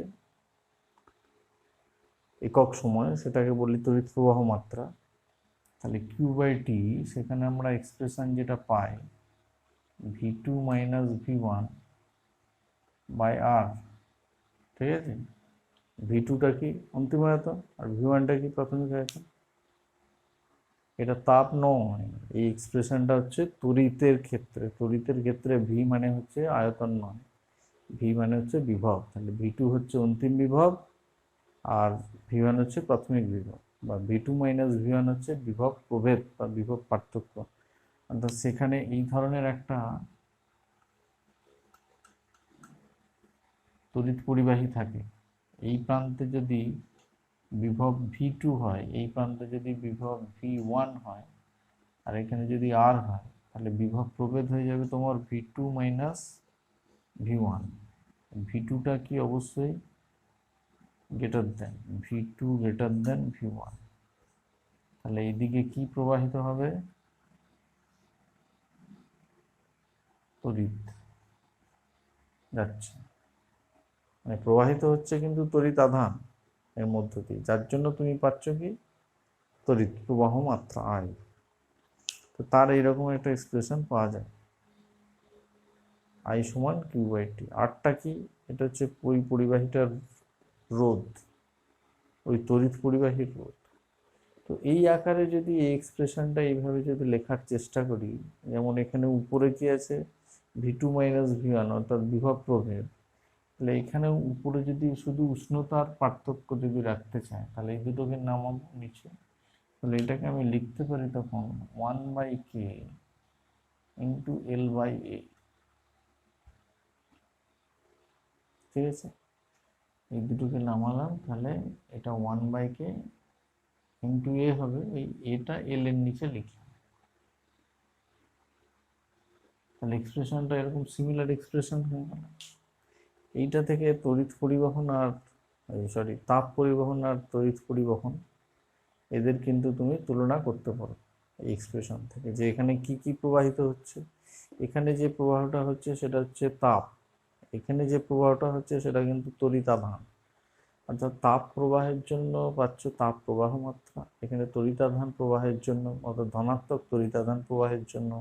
একক সময়, সেটাকে বলি তড়িৎ প্রবাহ মাত্রা। তাহলে কিউ বাই টি, সেখানে আমরা এক্সপ্রেশন যেটা পাই V two minus V one by R, ঠিক আছে? ভি টুটা কি? অন্তিম আয়তন। আর ভি ওয়ানটা কি? প্রাথমিক আয়তন। এটা তাপ নয়, এই এক্সপ্রেশনটা হচ্ছে তড়িতের ক্ষেত্রে। তড়িতের ক্ষেত্রে ভি মানে হচ্ছে আয়তন নয়, ভি মানে হচ্ছে বিভব। তাহলে ভি টু হচ্ছে অন্তিম বিভব, আর ভি ওয়ান হচ্ছে প্রাথমিক বিভব, বা V two minus V one হচ্ছে বিভব প্রভেদ বা বিভব পার্থক্য। অর্থাৎ সেখানে এই ধরনের একটা তড়িৎ পরিবাহী থাকে, এই প্রান্তে যদি বিভব ভি টু হয়, এই প্রান্তে যদি বিভব ভি ওয়ান হয়, আর এখানে যদি আর হয়, তাহলে বিভব প্রভেদ হয়ে যাবে তোমার V two minus V one. V টুটা কি? অবশ্যই greater than V two, greater than V one. তাহলে এইদিকে কি প্রবাহিত হবে? তড়িৎ যাচ্ছে, মানে প্রবাহিত হচ্ছে কিন্তু তড়িৎ আধান এর মধ্য দিয়ে, যার জন্য তুমি পাচ্ছ কি? তড়িৎ প্রবাহ মাত্রা আই। তো তার এইরকম একটা এক্সপ্রেশন পাওয়া যায়, আই সমান কিউ বাই টি। আরটা কি? এটা হচ্ছে ওই পরিবাহীটার রোধ, ওই তড়িৎ পরিবাহীর রোধ। তো এই আকারে যদি এই এক্সপ্রেশনটা এইভাবে যদি লেখার চেষ্টা করি, যেমন এখানে উপরে কি আছে? V two minus V one, অর্থাৎ বিভব প্রভেদ। তাহলে এখানে উপরে যদি শুধু উষ্ণতার পার্থক্য যদি রাখতে চাই, তাহলে এই দুটোকে নামাবো নিচে। তাহলে এটাকে আমি লিখতে পারি তখন one by K into L by A, ঠিক আছে। এই দুটোকে নামালাম, তাহলে এটা 1/k ইন্টু এ হবে, এই এটা এল এর নিচে লিখি, তাহলে এক্সপ্রেশনটা এরকম সিমিলার এক্সপ্রেশন হয়ে গেল। এইটা থেকে তড়িৎ পরিবহন আর তাপ পরিবহন আর তড়িৎ পরিবহন এদের কিন্তু তুমি তুলনা করতে পারো এই এক্সপ্রেশন থেকে, যে এখানে কি কি প্রবাহিত হচ্ছে। এখানে যে প্রবাহটা হচ্ছে সেটা হচ্ছে তাপ, এখানে যে প্রবাহটা হচ্ছে সেটা কিন্তু তড়িতাধান। অর্থাৎ তাপ প্রবাহের জন্য পাচ্ছ তাপ প্রবাহ মাত্রা, এখানে তড়িতাধান প্রবাহের জন্য অর্থাৎ ধনাত্মক তড়িতাধান প্রবাহের জন্য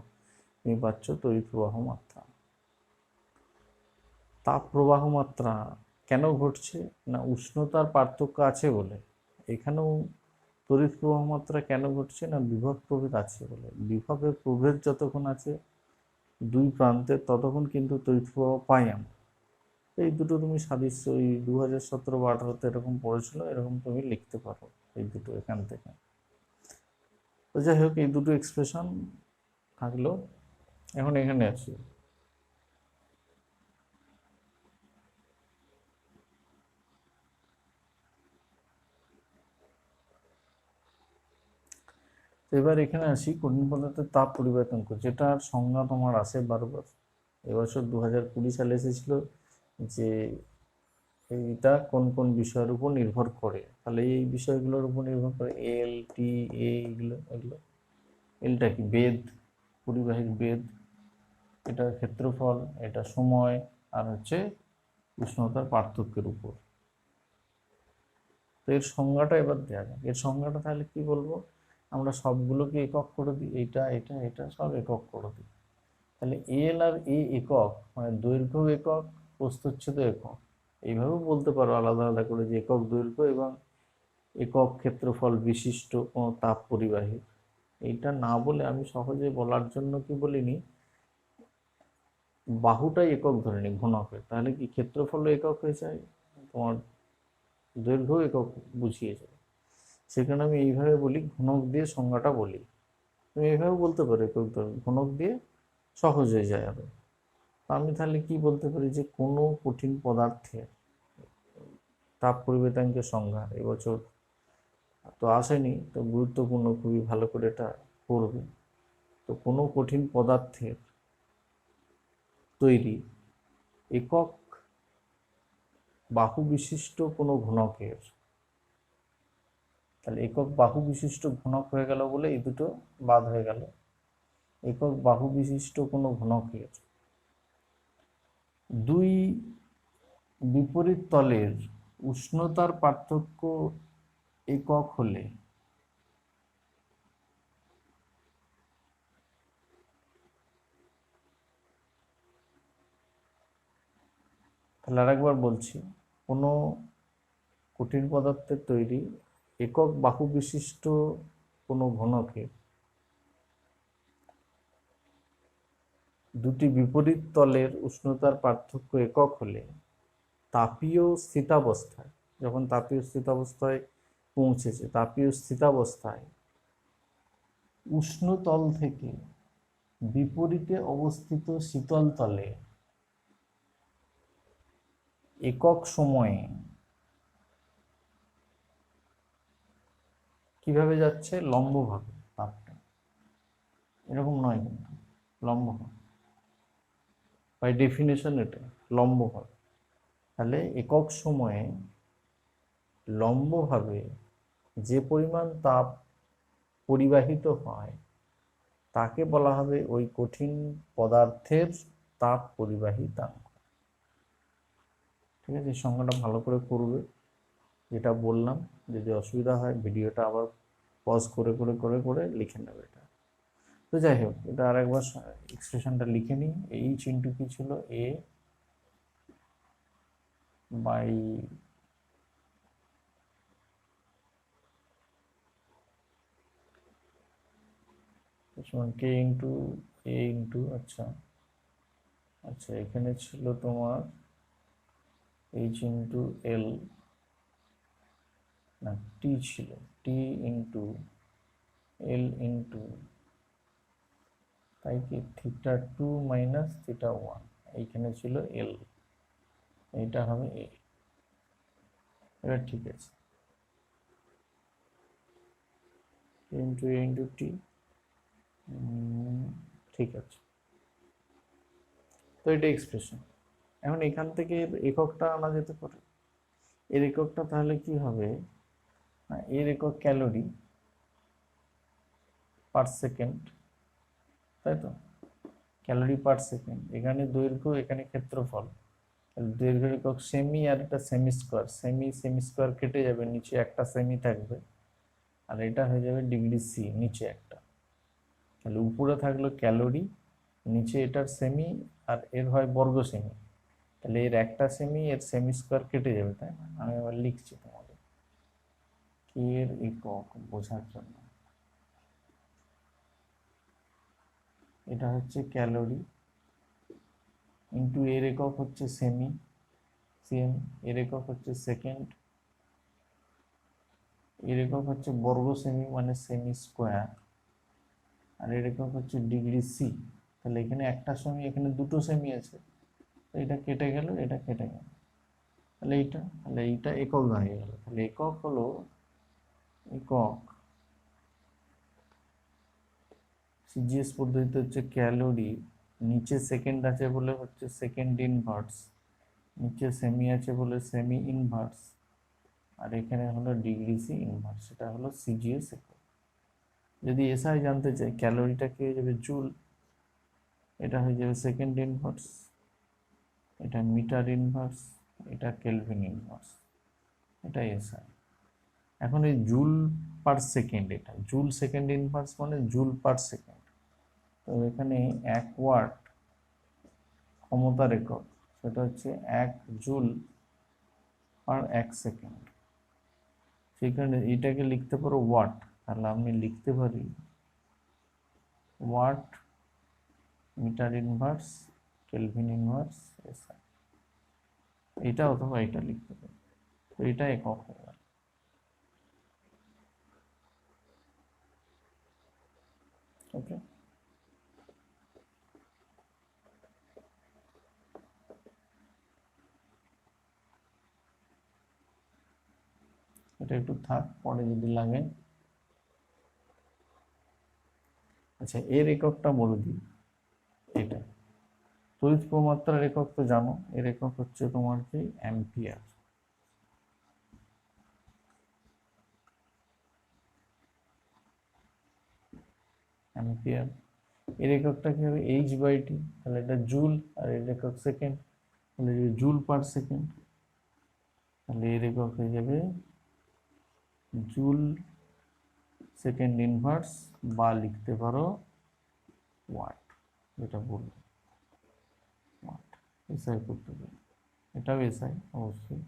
তুমি পাচ্ছ তড়িৎ প্রবাহ মাত্রা। তাপ প্রবাহ মাত্রা কেন ঘটছে না, উষ্ণতার পার্থক্য আছে বলে। এখানেও তড়িৎ প্রবাহ মাত্রা কেন ঘটছে না, বিভব প্রভেদ আছে বলে। বিভবের প্রভেদ যতক্ষণ আছে দুই প্রান্তে, ততক্ষণ কিন্তু তড়িৎ প্রবাহ পাই আমরা। এই দুটো তুমি সাদৃশ্য ওই 2017 বা 2018 এরকম পড়েছিল, এরকম তুমি লিখতে পারো এই দুটো এখান থেকে। তো যাই হোক, এই দুটো এক্সপ্রেশন থাকলো। এখন এখানে আছি, এবার এখানে আসি কঠিন পদার্থের তাপ পরিবর্তনক, যেটার সংজ্ঞা তোমার আছে বারবার। এবছর 2020 সালে এসেছিল যে এইটা কোন কোন বিষয়ের উপর নির্ভর করে, তাহলে এই বিষয়গুলোর উপর নির্ভর করে এল টি এ এগুলো এগুলো। এলটা কি, বেদ, পরিবাহীর বেদ, এটা ক্ষেত্রফল, এটা সময়, আর হচ্ছে উষ্ণতার পার্থক্যের উপর। তো এর সংজ্ঞাটা এবার দেওয়া যাক। এর সংজ্ঞাটা তাহলে কি বলবো, আমরা সবগুলোকে একক করে দিই, এটা এটা এটা সব একক করে দিই। তাহলে এল আর এ একক, মানে দৈর্ঘ্য একক, প্রস্থচ্ছেদ একক। এইভাবেও বলতে পারো আলাদা আলাদা করে যে একক দৈর্ঘ্য এবং একক ক্ষেত্রফল বিশিষ্ট কোনো তাপ পরিবাহী। এইটা না বলে আমি সহজে বলার জন্য কি বলিনি, বাহুটাই একক ধরে নিই ঘনকের, তাহলে কি ক্ষেত্রফল একক হয়ে যায়, তোমার দৈর্ঘ্য একক বুঝিয়ে যায়। সেখানে আমি এইভাবে বলি, ঘনক দিয়ে সংজ্ঞাটা বলি। তুমি এইভাবে বলতে পারো একক দৈর্ঘ্য, ঘনক দিয়ে সহজ হয়ে যায় আরো। আমি তাহলে কি বলতে পারি, যে কোনো কঠিন পদার্থের তাপ পরিবেতাঙ্কের সংজ্ঞা এবছর তো আসেনি, তো গুরুত্বপূর্ণ, খুবই ভালো করে এটা পড়বে। তো কোনো কঠিন পদার্থের তৈরি একক বাহু বিশিষ্ট কোনো ঘনকের, তাহলে একক বাহু বিশিষ্ট ঘনক হয়ে গেল বলে এই দুটো বাদ হয়ে গেল। একক বাহু বিশিষ্ট কোনো ঘনকের দুই বিপরীত তলের উষ্ণতার পার্থক্য একক হলে, তাহলে আরেকবার বলছি, কোনো কঠিন পদার্থের তৈরি একক বাহু বিশিষ্ট কোনো ঘনকের দুটি বিপরীত তলের উষ্ণতার পার্থক্য একক হলে তাপীয় স্থিতাবস্থায়, যখন তাপীয় স্থিতাবস্থায় পৌঁছেছে, তাপীয় স্থিতাবস্থায় উষ্ণ তল থেকে বিপরীতে অবস্থিত শীতল তলে একক সময়ে কিভাবে যাচ্ছে, লম্বভাবে তাপটা, এরকম নয় কিন্তু, লম্বভাবে, বাই ডেফিনেশন এটা লম্বভাবে। তাহলে একক সময়ে লম্বভাবে যে পরিমাণ তাপ পরিবাহিত হয় তাকে বলা হবে ওই কঠিন পদার্থের তাপ পরিবাহিতাঙ্ক। ঠিক আছে, এই সংজ্ঞাটা ভালো করে করবে, যেটা বললাম। যদি অসুবিধা হয় ভিডিওটা আবার পজ করে করে করে করে লিখে নেবে এটা। তো যাই হোক, এটা আরেকবার এক্সপ্রেশনটা লিখে নিই। এইচ ইন্টু কি ছিল, A by K into A into, আচ্ছা আচ্ছা, এখানে ছিল তোমার এইচ ইন্টু এল, না টি ছিল, টি ইন্টু এল ইন্টু, তাই কি θ2 মাইনাস θ1, এইখানে ছিল L, এইটা হবে A। এবার ঠিক আছে, ইন্টু A ইন্টু টি, ঠিক আছে। তো এটা এক্সপ্রেশন। এখন এখান থেকে এককটা আনা যেতে পারে। এর এককটা তাহলে কি হবে, এর একক ক্যালোরি পার সেকেন্ড, তাই তো, ক্যালোরি পার সেকেন্ড। এখানে দৈর্ঘ্য, এখানে ক্ষেত্রফল, দৈর্ঘ্যের একক সেমি, আর এটা সেমি স্কোয়ার, সেমি স্কোয়ার কেটে যাবে, নিচে একটা সেমি থাকবে, আর এটা হয়ে যাবে ডিগ্রি সি, নিচে একটা। তাহলে উপরে থাকলো ক্যালোরি, নিচে এটার সেমি, আর এর হয় বর্গ সেমি। তাহলে এর একটা সেমি, এর সেমি স্কোয়ার কেটে যাবে, তাই না? আমি আবার লিখছি তোমাদের কি এর একক বোঝার জন্য। এটা হচ্ছে ক্যালোরি ইন্টু এর একক হচ্ছে সেমি, সিএম, এর একক হচ্ছে সেকেন্ড, এর একক হচ্ছে বর্গ সেমি মানে সেমি স্কোয়ার, আর এর একক হচ্ছে ডিগ্রি সি। তাহলে এখানে একটা সেমি, এখানে দুটো সেমি আছে, এটা কেটে গেল, এটা কেটে গেল, তাহলে এইটা একক হয়ে গেল। তাহলে একক হলো, একক সিজিএস পদ্ধতিতে হচ্ছে ক্যালোরি, নিচে সেকেন্ড আছে বলে হচ্ছে সেকেন্ড ইনভার্স, নিচে সেমি আছে বলে সেমি ইনভার্স, আর এখানে হলো ডিগ্রি সি ইনভার্স, এটা হলো সিজিএস একক। যদি এসআই জানতে চাই, ক্যালোরিটা কি হয়ে যাবে জুল, এটা হয়ে যাবে সেকেন্ড ইনভার্স, এটা মিটার ইনভার্স, এটা কেলভিন ইনভার্স, এটা এসআই। এখন এই জুল পার সেকেন্ড, এটা জুল সেকেন্ড ইনভার্স মানে জুল পার সেকেন্ড। তো এখানে 1 ওয়াট ক্ষমতার একক, সেটা হচ্ছে 1 জুল পার 1 সেকেন্ড। সেখানে এটাকে লিখতে পারো ওয়াট, তাহলে আমি লিখতে পারি watt metre inverse kelvin inverse SI, এটা অথবা এটা লিখতে পারি। তো এটা একক হয়ে গেল। ওকে, এটা একটু থাক, পরে যদি লাগে। আচ্ছা, এর এককটা বলে দিই। এটা তড়িৎ প্রমাত্রার একক তো জানো, এর একক হচ্ছে তোমার কি অ্যাম্পিয়ার। অ্যাম্পিয়ার এর এককটা কি হবে, এইচ বাই টি, তাহলে এটা জুল, আর এর একক সেকেন্ড, তাহলে জুল পার সেকেন্ড, তাহলে এর একক হয়ে যাবে জুল সেকেন্ড ইনভার্স, বা লিখতে পারো ওয়াট, যেটা বলবো ওয়াট। এসআই করতে পারি, এটাও এসআই অবশ্যই।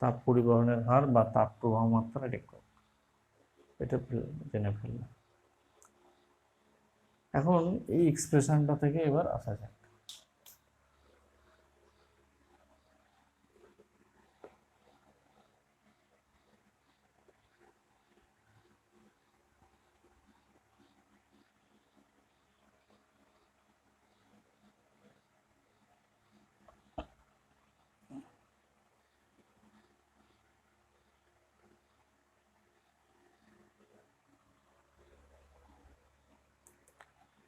তাপ পরিবহনের হার বা তাপ প্রবাহ মাত্রার একক, এটা জেনে ফেললাম। এখন এই এক্সপ্রেশনটা থেকে এবার আসা যাক।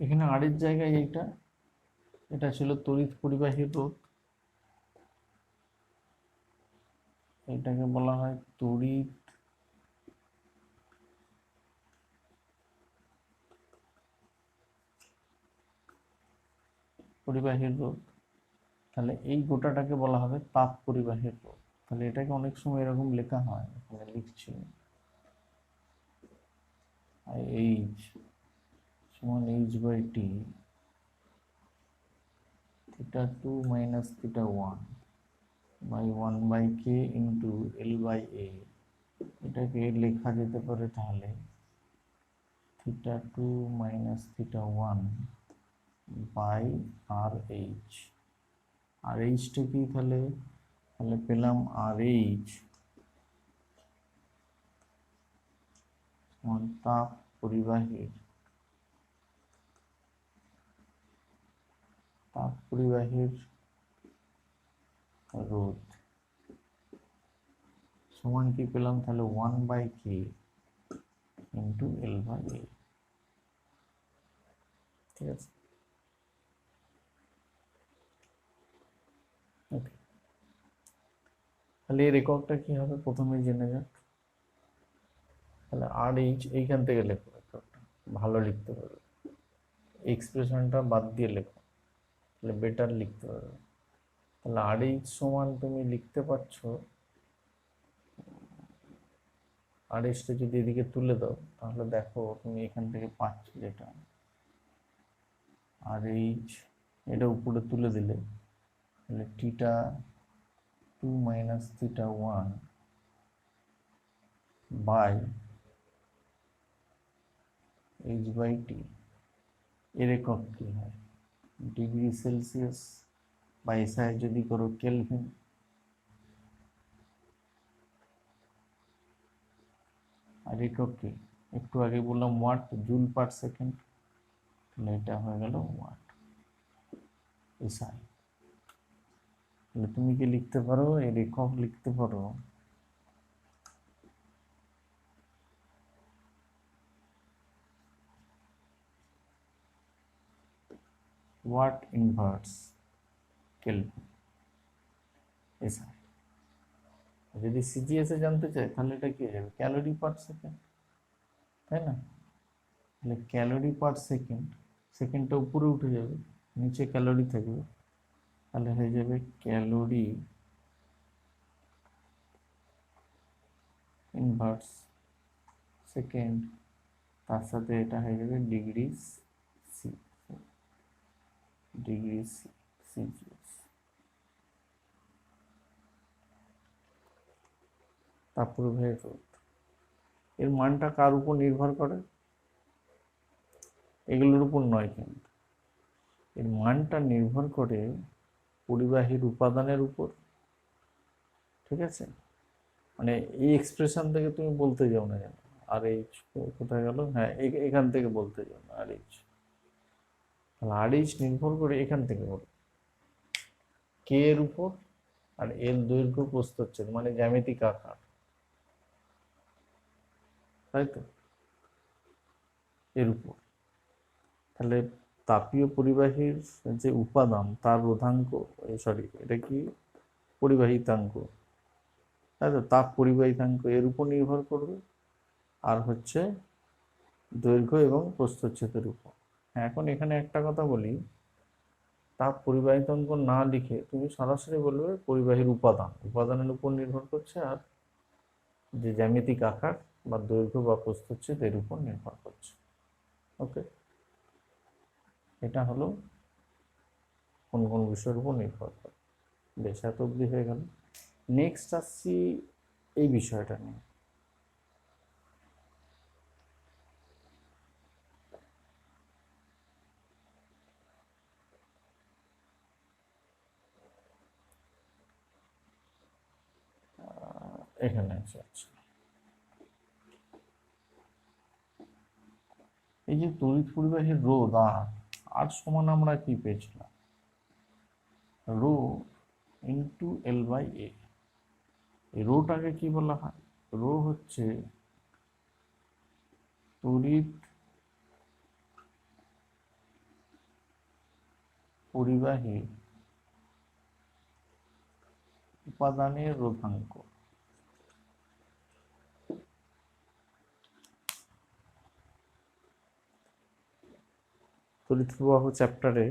এখানে আর এর জায়গায় এইটা, এটা ছিল তড়িৎ পরিবাহী রোধ, এটাকে বলা হয় তড়িৎ পরিবাহী রোধ। তাহলে এই গোটাটাকে বলা হবে তাপ পরিবাহী রোধ। তাহলে এটাকে অনেক সময় এরকম লেখা হয়, এখানে লিখছি এইচ সমান H by T, θ2 minus θ1 by 1 by K into L by A. এটাকে লেখা যেতে পারে তাহলে θ2 মাইনাস θ1 বাই আর এইচ। আর এইচটা কি, তাহলে পেলাম আর এইচ তাপ পরিবাহীর রোধ সমান কি পেলাম তাহলে 1/k ইন্টু L/A। ঠিক আছে, ওকে। তাহলে এর এককটা কি হবে প্রথমে জেনে যাক। তাহলে RH এইখান থেকে লেখো, এককটা ভালো লিখতে পারবে, এক্সপ্রেশনটা বাদ দিয়ে লেখো, তাহলে বেটার লিখতে পারবে। তাহলে RH সমান তুমি লিখতে পারছো, RHটা যদি এদিকে তুলে দাও তাহলে দেখো তুমি এখান থেকে পাচ্ছ যেটা RH, এটা উপরে তুলে দিলে তাহলে θ2 মাইনাস θ1 বাই h/t। এর একক কি হয় ডিগ্রি সেলসিয়াস, বা এসআই যদি করো কেলভিন। আর একক কি একটু আগে বললাম ওয়াট, জুল পার সেকেন্ড, তাহলে এটা হয়ে গেল ওয়াট এসআই। তাহলে তুমি কি লিখতে পারো, এর একক লিখতে পারো ওয়াট ইনভার্স কেলভিন এসআই। যদি সিজিএসে জানতে চাই তাহলে এটা কি হয়ে যাবে ক্যালোরি পার সেকেন্ড, তাই না? তাহলে ক্যালোরি পার সেকেন্ড, সেকেন্ডটা উপরে উঠে যাবে, নিচে ক্যালোরি থাকবে, তাহলে হয়ে যাবে ক্যালোরি ইনভার্স সেকেন্ড, তার সাথে এটা হয়ে যাবে ডিগ্রি সি, ডিগ্রি সিজিএস। তারপরে ভাই রোধ, এর মানটা কার উপর নির্ভর করে, এগুলোর উপর নয়, কিন্তু এর মানটা নির্ভর করে পরিবাহীর উপাদানের উপর। ঠিক আছে, মানে এই এক্সপ্রেশন থেকে তুমি বলতে যাও না কেন আর এইচ কোথায় গেল, হ্যাঁ এখান থেকে বলতে যাও না আর এইচ, তাহলে আর এইচ নির্ভর করে এখান থেকে বলো কে এর উপর, আর এর দৈর্ঘ্য প্রস্থচ্ছেদ মানে জ্যামিতিক আকার, তাই তো, এর উপর। তাহলে তাপীয় পরিবাহীর যে উপাদান তার রোধাঙ্ক, সরি এটা কি পরিবাহিতাঙ্ক, তাই তো, তাপ পরিবাহিতাঙ্ক এর উপর নির্ভর করবে, আর হচ্ছে দৈর্ঘ্য এবং প্রস্থচ্ছেদের উপর। হ্যাঁ, এখন এখানে একটা কথা বলি, তাপ পরিবাহিতাঙ্ক না লিখে তুমি সরাসরি বলবে পরিবাহীর উপাদান, উপাদানের উপর নির্ভর করছে, আর যে জ্যামিতিক আকার বা দৈর্ঘ্য বা প্রস্থচ্ছেদ এর উপর নির্ভর করছে। ওকে, এটা হলো কোন কোন বিষয়ের উপর নির্ভর করে। বেশ, এত অবধি হয়ে গেল। নেক্সট আসছি এই বিষয়টা নিয়ে। এখানে আছে, আচ্ছা, এই যে তড়িৎ পরিবাহীর রোধ আর সমান আমরা কি পেয়েছিলাম, রো ইন্টু L/A। এই রোটাকে কি বলা হয়, রো হচ্ছে তড়িৎ পরিবাহীর উপাদানের রোধাঙ্ক। তড়িৎ প্রবাহ চ্যাপ্টারে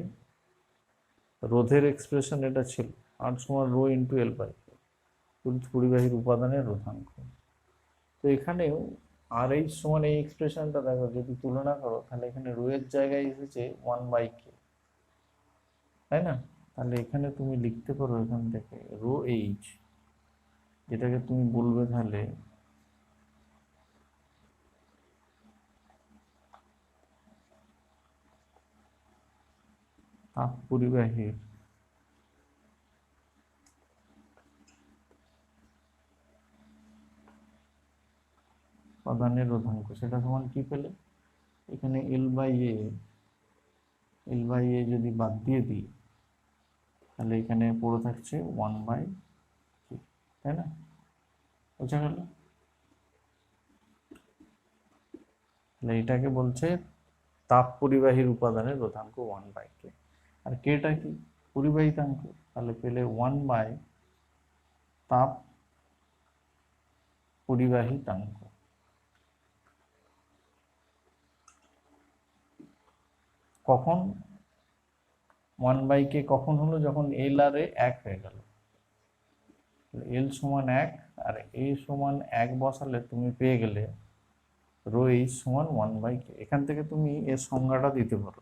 রোধের এক্সপ্রেশন এটা ছিল, আর সমান রো ইন্টু L/A, তড়িৎ পরিবাহীর উপাদানের রোধাঙ্ক। তো এখানেও আর এইচ সমান এই এক্সপ্রেশনটা দেখো, যদি তুলনা করো তাহলে এখানে রো এর জায়গায় এসেছে 1/k, তাই না? তাহলে এখানে তুমি লিখতে পারো এখান থেকে রো এইচ, যেটাকে তুমি বলবে তাহলে তাপ পরিবাহীর উপাদানের রোধাঙ্ক, সেটা সমান কি পেলে, এখানে এল বাই এ যদি বাদ দিয়ে দিই তাহলে এখানে পড়ে থাকছে 1/3, তাই না? বোঝা গেল? তাহলে এটাকে বলছে তাপ পরিবাহীর উপাদানের রোধাঙ্ক 1/k। আর কেটা কি? পরিবাহিতাঙ্ক। তাহলে পেলে 1/ তাপ পরিবাহিতাঙ্ক। কখন 1/k কখন হলো? যখন এল আর এ 1 হয়ে গেল। এল সমান 1 আর এ সমান 1 বসালে তুমি পেয়ে গেলে রো এইচ সমান 1/k। এখান থেকে তুমি এর সংজ্ঞাটা দিতে পারো,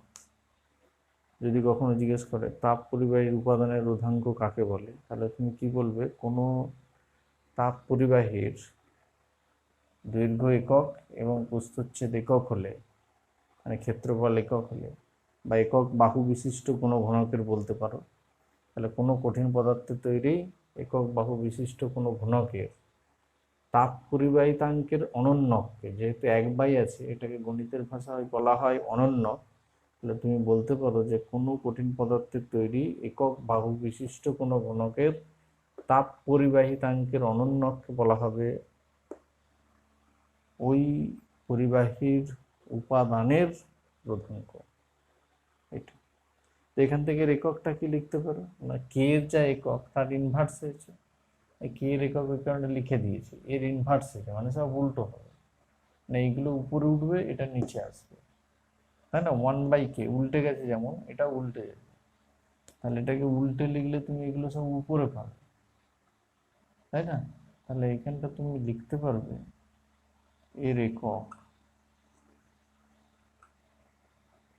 যদি কখনো জিজ্ঞেস করে তাপ পরিবাহীর উপাদানের রোধাঙ্ক কাকে বলে, তাহলে তুমি কি বলবে? কোনো তাপ পরিবাহীর দৈর্ঘ্য একক এবং প্রস্থচ্ছেদ একক হলে, মানে ক্ষেত্রফল একক হলে, বা একক বাহু বিশিষ্ট কোনো ঘনকের বলতে পারো। তাহলে কোনো কঠিন পদার্থের তৈরি একক বাহু বিশিষ্ট কোনো ঘনকের তাপ পরিবাহিতাঙ্কের অনন্যককে, যেহেতু 1/, আছে, এটাকে গণিতের ভাষায় বলা হয় অনন্যক। তাহলে তুমি বলতে পারো যে কোনো কঠিন পদার্থের তৈরি একক বাহু বিশিষ্ট কোনো ঘনকের তাপ পরিবাহিতাঙ্কের অনন্যককে বলা হবে ওই পরিবাহীর উপাদানের রোধাঙ্ক। এটা তো এখান থেকে এককটা কি লিখতে পারো না, কে এর যা একক তার ইনভার্স হয়েছে, কে এর একক এই কারণে লিখে দিয়েছি, এর ইনভার্স হয়েছে, মানে সব উল্টো হবে, না এইগুলো উপরে উঠবে, এটা নিচে আসবে, তাই না? 1/k উল্টে গেছে, যেমন এটা উল্টে যাবে, তাহলে এটাকে উল্টে লিখলে তুমি এগুলো সব উপরে পাবে, তাই না? তাহলে এখানটা তুমি লিখতে পারবে এর একক,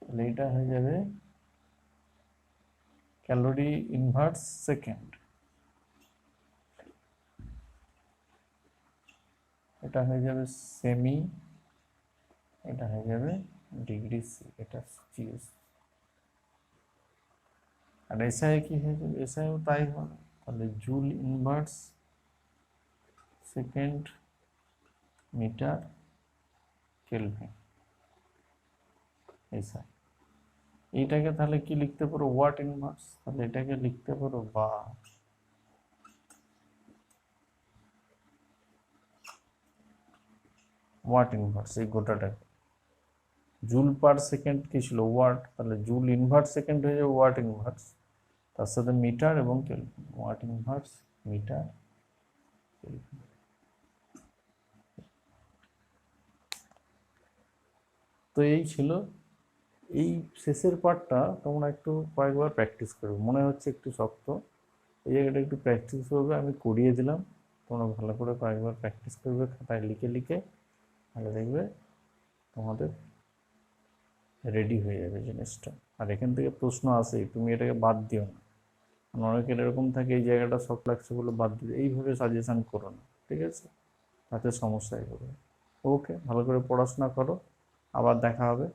তাহলে এটা হয়ে যাবে ক্যালোরি ইনভার্স সেকেন্ড, এটা হয়ে যাবে সেমি, এটা হয়ে যাবে ডিগ্রি সি, এটা জিএস। আর এসআই কি হয়ে যাবে? এসআইও তাই হবে, তাহলে joule inverse second metre kelvin SI. এইটাকে তাহলে কি লিখতে পারো? Watt inverse. তাহলে এটাকে লিখতে পারো বা ওয়াট ইনভার্স, এই গোটাটাকে জুল পার সেকেন্ড কি ছিল? ওয়াট, তাহলে জুল ইনভার্স সেকেন্ড হয়ে যাবে ওয়াট ইনভার্স, তার সাথে মিটার এবং kelvin, watt inverse metre kelvin. তো এই ছিল, এই শেষের পার্টটা তোমরা একটু কয়েকবার প্র্যাকটিস করবে, মনে হচ্ছে একটু শক্ত, এই জায়গাটা একটু প্র্যাকটিস করবে, আমি করিয়ে দিলাম, তোমরা ভালো করে কয়েকবার প্র্যাকটিস করবে খাতায় লিখে লিখে, তাহলে দেখবে তোমাদের রেডি হয়ে যাবে জিনিসটা। আর এখান থেকে প্রশ্ন আসেই, তুমি এটাকে বাদ দিও না, অনেকের এরকম থাকে এই জায়গাটা শক্ত লাগছে বলে বাদ দিবে, এইভাবে সাজেশন করো না, ঠিক আছে? তাতে সমস্যায় পড়বে। ওকে, ভালো করে পড়াশোনা করো, আবার দেখা হবে।